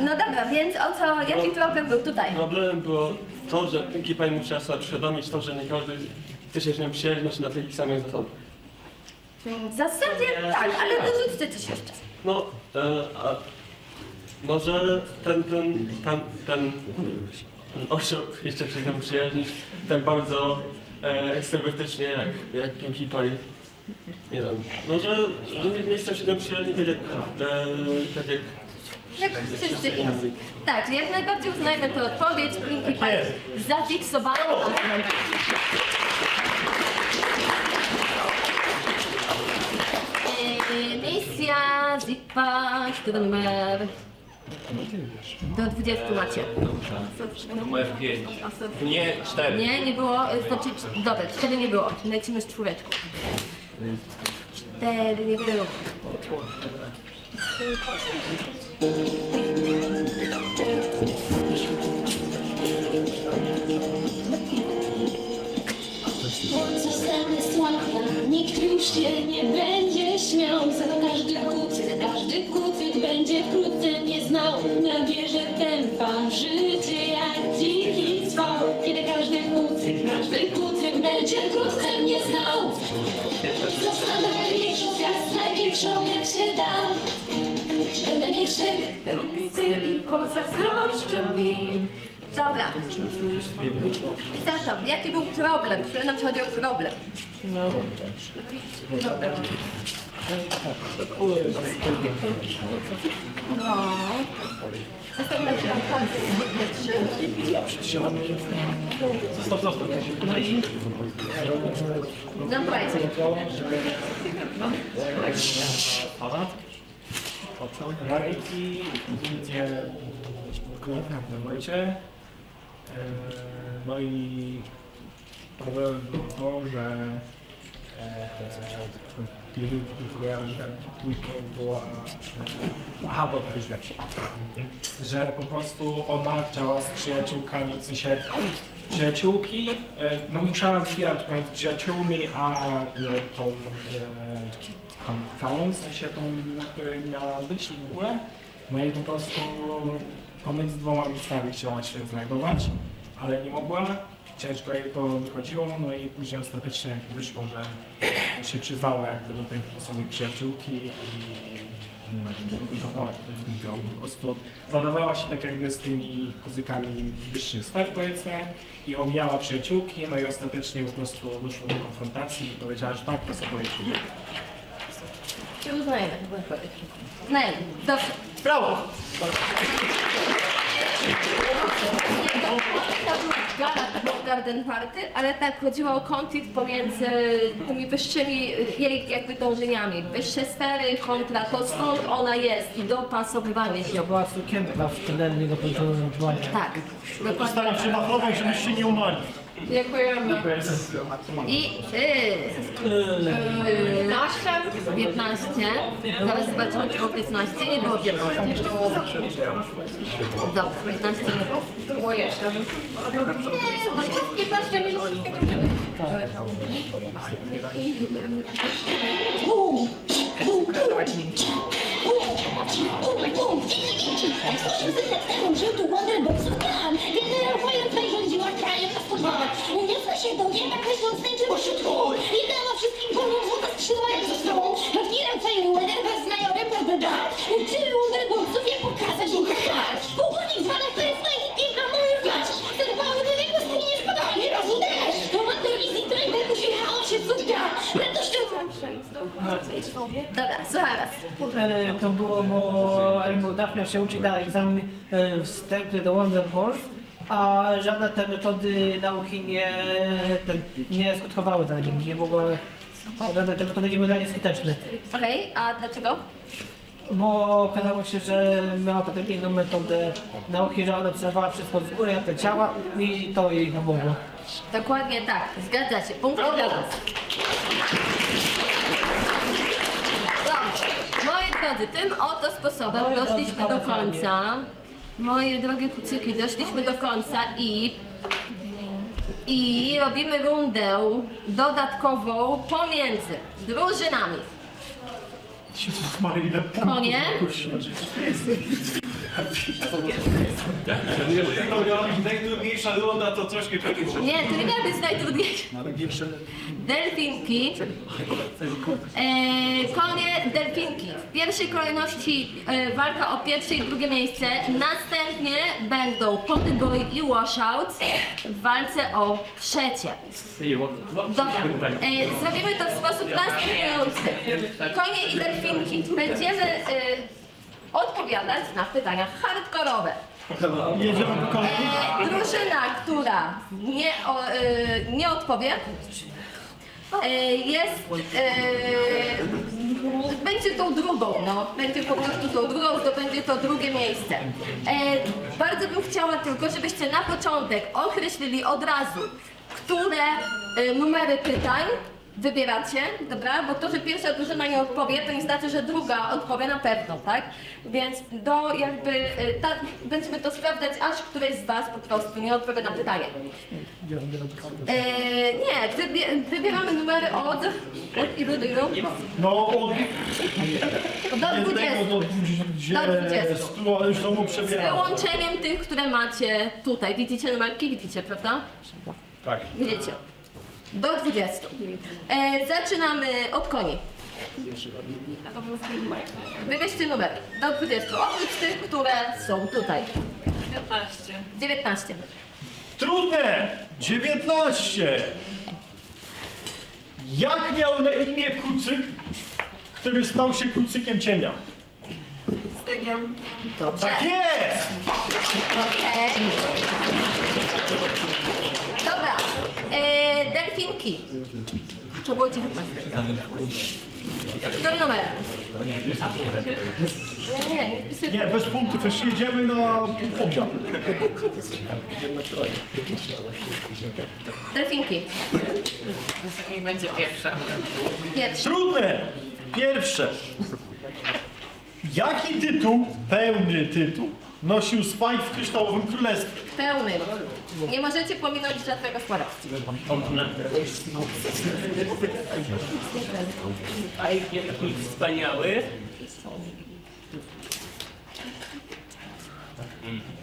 No dobra, więc o co, jaki problem był tutaj? Problemem było to, że Pinkie Pie musiała sobie uświadomić to, że nie każdy chce się z nią przyjaźnić na tej samej zasadzie. W zasadzie tak, ale dorzućcie coś jeszcze. No, a może ten osioł jeszcze się z nią przyjaźnić tak bardzo ekstrawertycznie jak Pinkie Pie. Nie wiem, może nie chcę się z nią przyjaźnić tak jak Jak wszyscy inni. Tak, jak najbardziej uznajmy tę odpowiedź. Pinkie Pie zafiksowała. Misja Zipa, który numer? Do 20 macie. Numer 5. Nie, 4. Nie, nie było, znaczy, dobra, 4 nie było, lecimy z 4. 4 nie było. Zostanę sławna, nikt już się nie będzie śmiał. Za to każdy kucyk będzie wkrótce mnie znał. Nabierze tempa życie jak dziki trwał. Kiedy każdy kucyk będzie wkrótce mnie znał. Zostanę największą gwiazd, największą jak się da. Będę większy i pozazdroszczę mi. Dobra. Zatem, jaki był problem? Który nam chodzi o problem? Zamknijcie. Rajki, widzicie w momencie No i problem było to, że dwójką była bo to już wiecie, że po prostu ona chciała z przyjaciółkami, w sensie przyjaciółki, no musiała zbierać pomiędzy przyjaciółmi, a tą całą, w sensie tą, na której miała być w ogóle, no i po prostu pomiędzy dwoma miejscami chciała się znajdować, ale nie mogła. Ciężko jej to wychodziło, no i później ostatecznie wyszło, że się przyznała jakby do tej swojej przyjaciółki i po prostu zadawała się tak jakby z tymi muzyκami wyższych sfer, powiedzmy, i omijała przyjaciółki, no i ostatecznie po prostu doszło do konfrontacji i powiedziała, że tak, to sobie powiedzieć. Cię uznajemy. Uznajemy. Dobrze. Brawo! To był Garden Party, ale tak chodziło o konflikt pomiędzy tymi wyższymi jej jakby dążeniami. Wyższe sfery kontra to, skąd ona jest i dopasowywanie się. To była sukienka w wtedy do poziomego dzwonienia. Tak. Postaram się machować, żebyście nie umarli. Dziękujemy. I 15. Zaraz zobaczymy, czy było 15. Nie było 15. Dobra, 15 nie było. Było jeszcze. 15 minut. Że tu Wonderbox ubrałam. Generał Firefly rządziła krajem na spodziewach. Uniosła się do nieba, myśląc tęczy pośród gór. I dała wszystkim polom złota skrzydła jak ze sobą. Admiral Fireweather wraz z majorem Bordedat uczyły Wonderboxów, jak pokazać im hak. Pułkownik zwany Firefly i piękna moje znać. Zerwały do niego z tymi nie spadali razu deszcz. To Wonder Easy Trader uśmiechała się cudka. Prędkością... Dobra, słuchaj was. To było, bo Daphne miał się uczyć na egzamin wstępny do Wonderbolt, a żadne te metody nauki nie skutkowały dla nim, nie mogło, żadne te metody nie były dla niej skuteczne. Okej, a dlaczego? Bo okazało się, że miała potem inną metodę nauki, że ona obserwowała wszystko z góry, jak te ciała i to jej pomogło. Dokładnie tak, zgadza się. Punkt dla was. Dobrze. Moi drodzy, tym oto sposobem doszliśmy do końca. Moje drogie kucyki, doszliśmy do końca i robimy rundę dodatkową pomiędzy drużynami. Konie? Najtrudniejsza runda to coś nie Nie, to nie miała być najtrudniejsze. Delfinki. Konie, delfinki. W pierwszej kolejności walka o pierwsze i drugie miejsce. Następnie będą Pontygoy i Washout w walce o trzecie. Dobra. Zrobimy to w sposób następujący. Konie i delfinki. Będziemy odpowiadać na pytania hardkorowe. Jedziemy po kolei. Drużyna, która nie odpowie, będzie tą drugą, będzie po prostu tą drugą, to będzie to drugie miejsce. Bardzo bym chciała tylko, żebyście na początek określili od razu, które numery pytań wybieracie, dobra? Bo to, że pierwsza drużyna nie odpowie, to nie znaczy, że druga odpowie na pewno, tak? Więc będziemy to sprawdzać, aż któreś z was po prostu nie odpowie na pytanie. Nie, wybieramy numery od ilu do ilu? No od Do 20. do 20, ale już są Z przebierane. wyłączeniem tych, które macie tutaj. Widzicie numerki? Widzicie, prawda? Tak. Widzicie. Do 20. Zaczynamy od koni. Wybierzcie numer. Do 20. Oprócz tych, które są tutaj. 19. Trudne! 19! Jak miał na imię kucyk, który stał się kucykiem cienia? Stygiem. Dobrze. Tak jest! Okej. Dobra. Delfinki. Delfinki. To było 19. Który numer? Nie, bez punktów, jeszcze jedziemy na obiad. Delfinki. Niech będzie pierwsza. Pierwszy. Trudne! Pierwsze. Jaki tytuł, pełny tytuł, nosił Spike w Kryształowym Królestwie? Pełny. Nie możecie pominąć żadnego słowa. Jaki wspaniały.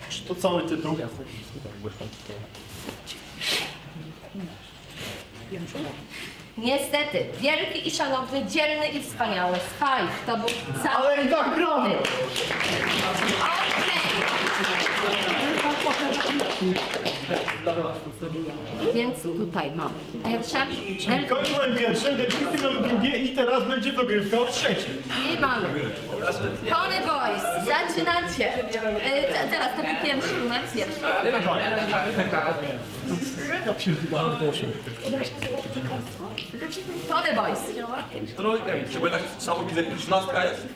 Czy to cały tytuł? Niestety, wielki i szanowny, dzielny i wspaniały Spike to był cały... Ale i tak brawo! Więc tutaj mam pierwsze, Kończyłem pierwsze, definitywnie mamy drugie i teraz będzie dogrywka o trzecie. i mamy Pony Boys, zaczynacie. Teraz to był pierwszy numer, pierwszy. Pony Boys. Trójkę, żeby tak samo widzę, 13 jest.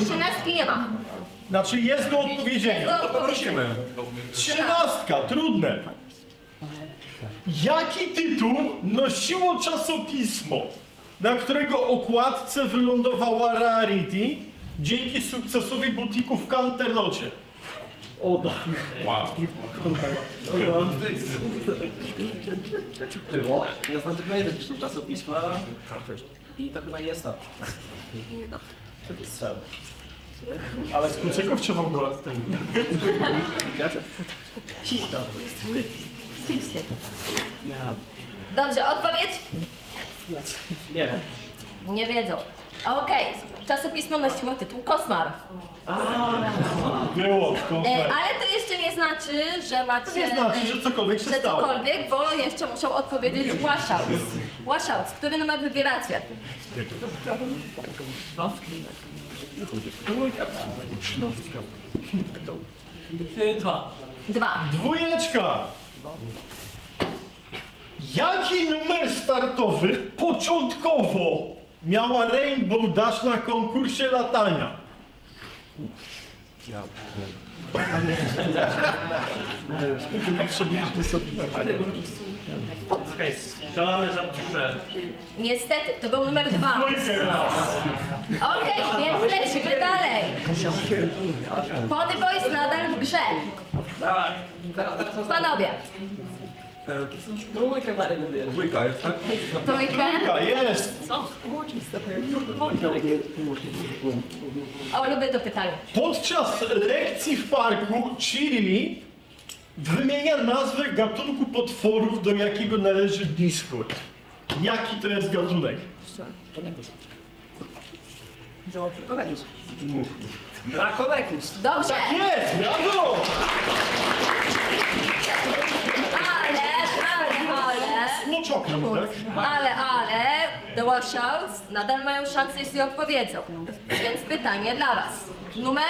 13 nie ma. Znaczy jest do odpowiedzenia. To poprosimy. 13, trudne. Jaki tytuł nosiło czasopismo, na którego okładce wylądowała Rarity dzięki sukcesowi butiku w Canterlocie? Wow. Ja znam tylko jeden czasopisma i to chyba jest to. Ale z kluczyków czy w ogóle? Dobrze, odpowiedź? Nie wiem. Nie wiedzą. Okej, czasopismo nosiło tytuł Kosmar. Było, Ale to jeszcze nie znaczy, że macie... To nie znaczy, że cokolwiek się że stało. cokolwiek, bo jeszcze muszą odpowiedzieć Washouts. Washouts, który numer wybieracie? Dwa. Dwójeczka. Jaki numer startowy początkowo miała Rainbow Dash na konkursie latania? Okej, strzelamy za duże. Niestety, to był numer 2. Okej, więc lecimy dalej. Pony Boys nadal w grze. Dawaj. Panowie, Dwójka jest, tak? trójkę. Trójka jest. O, lubię to pytanie. Podczas lekcji w parku Chili wymienia nazwę gatunku potworów, do jakiego należy Discord. Jaki to jest gatunek? Dracolecus. Dobrze. Tak jest, brawo! Smoczokiem, tak? Ale, The Washouts nadal mają szansę, jeśli odpowiedzą. Więc pytanie dla was. Numer?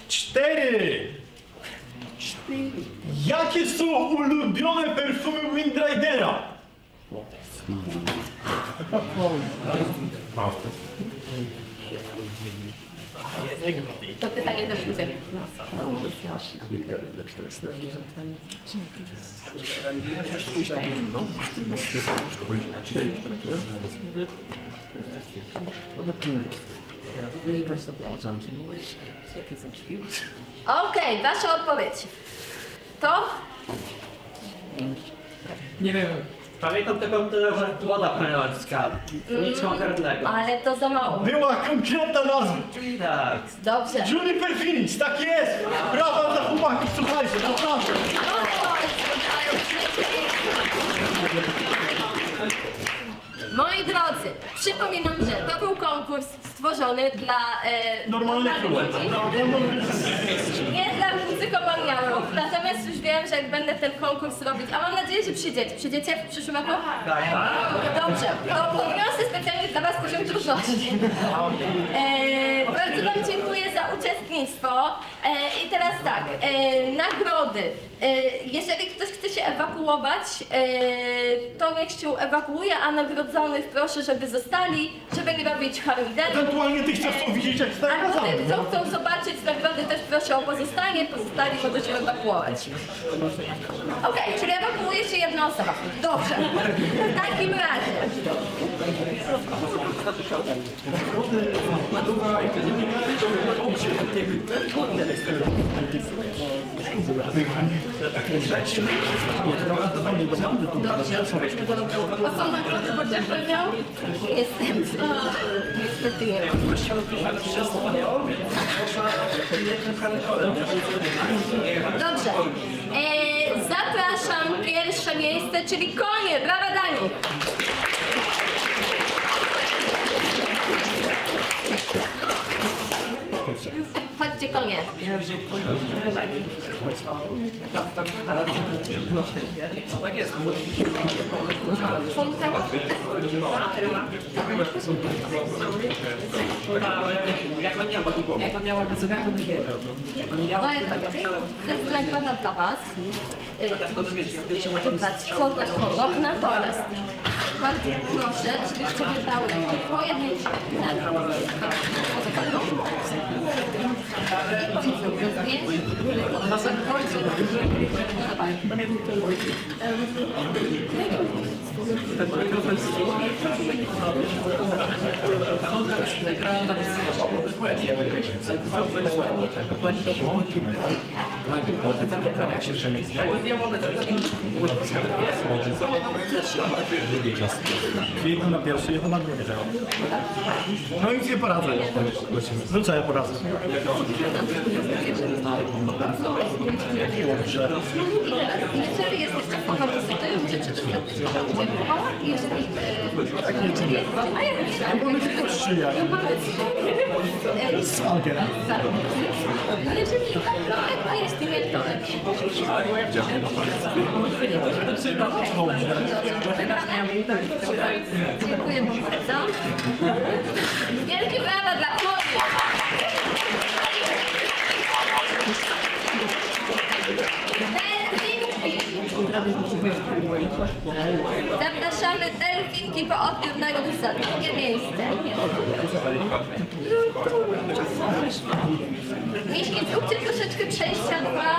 4. Jakie są ulubione perfumy Windridera? To pytanie do widzę. Okej, wasza odpowiedź. To? Nie wiem. Pamiętam tylko tyle, że woda pneumatycka. Nic konkretnego. Ale to za mało. Była konkretna nazwa. Tak. Dobrze. Juniper Phoenix, tak jest! Brawa dla chłopaków, słuchajcie, naprawdę. Moi drodzy, przypominam, że to był konkurs stworzony dla Normalnych ludzi. nie dla muzykomaniaków. Natomiast już wiem, że jak będę ten konkurs robić, a mam nadzieję, że przyjdziecie. Przyjdziecie w przyszłym roku? Tak. Dobrze, to podniosę specjalnie dla was poziom trudności. Bardzo wam dziękuję za uczestnictwo. I teraz tak, nagrody wody. Jeżeli ktoś chce się ewakuować, to niech się ewakuuje, a nagrodzonych proszę, żeby zostali, żeby nie robić harmideru. Ewentualnie tych, co chcą widzieć, jak staje Albo kazany. tych, co chcą zobaczyć nagrody, też proszę o pozostanie, pozostali mogą się ewakuować. Okej, czyli ewakuuje się jedna osoba. Dobrze. W takim razie. Osoba, która pocieszą ją, jestem. Niestety nie wiem. Dobrze. Zapraszam pierwsze miejsce, czyli konie. Brawa Dani. Chodźcie konie. Tak jest. Jak on miała wysoką To jest nagroda dla was. Wybrać kogo. Natomiast bardzo proszę, żebyście wybrały pojedyncze. Jedno na pierwszy, jedno na drugie. No nic nie poradzę. No co ja poradzę? Jeżeli jest jeszcze forma decydująca, czy jeżeli... A ja myślałam, One tylko trzy jak. Smalgier. jeżeli a jest inwentorem. Dziękuję bardzo. Wielkie brawa dla koni! Zapraszamy delfinki po odbiór nagrody za drugie miejsce. Miśki, zróbcie troszeczkę przejścia dwa.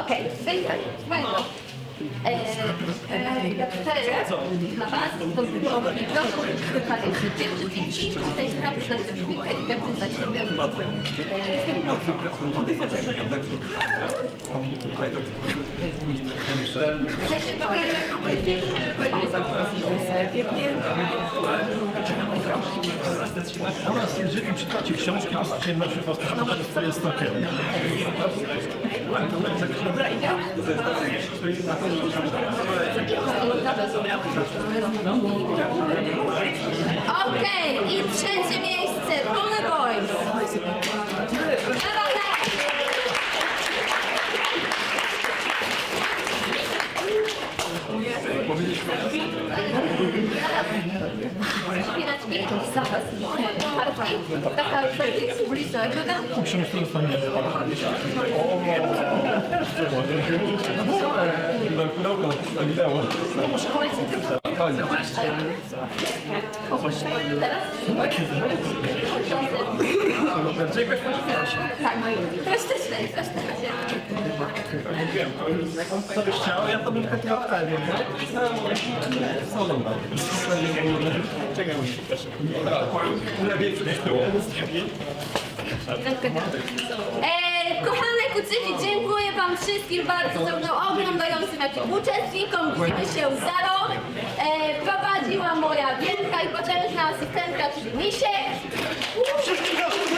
Okej, wyjdę. Dla was to było wypalić dzieci, tutaj sprawdzę chwilkę i będę za ciebie. Oraz jeżeli czytacie książki, to z przyjemnością was to jest takie. Okej, i trzecie miejsce, Pony Boys. Brawa, Chwileczki, zaraz. Taka publiczna nagroda. Książki dostaniemy. Tak, też Co byś chciał? Ja to bym chętnie odprawił. Czekaj, kochane kucyki, dziękuję wam wszystkim bardzo, zarówno oglądającym, jak i uczestnikom. Widzimy się za rok. Prowadziła moja wielka i potężna asystentka, czyli Misiek. Wszystkim gratuluję!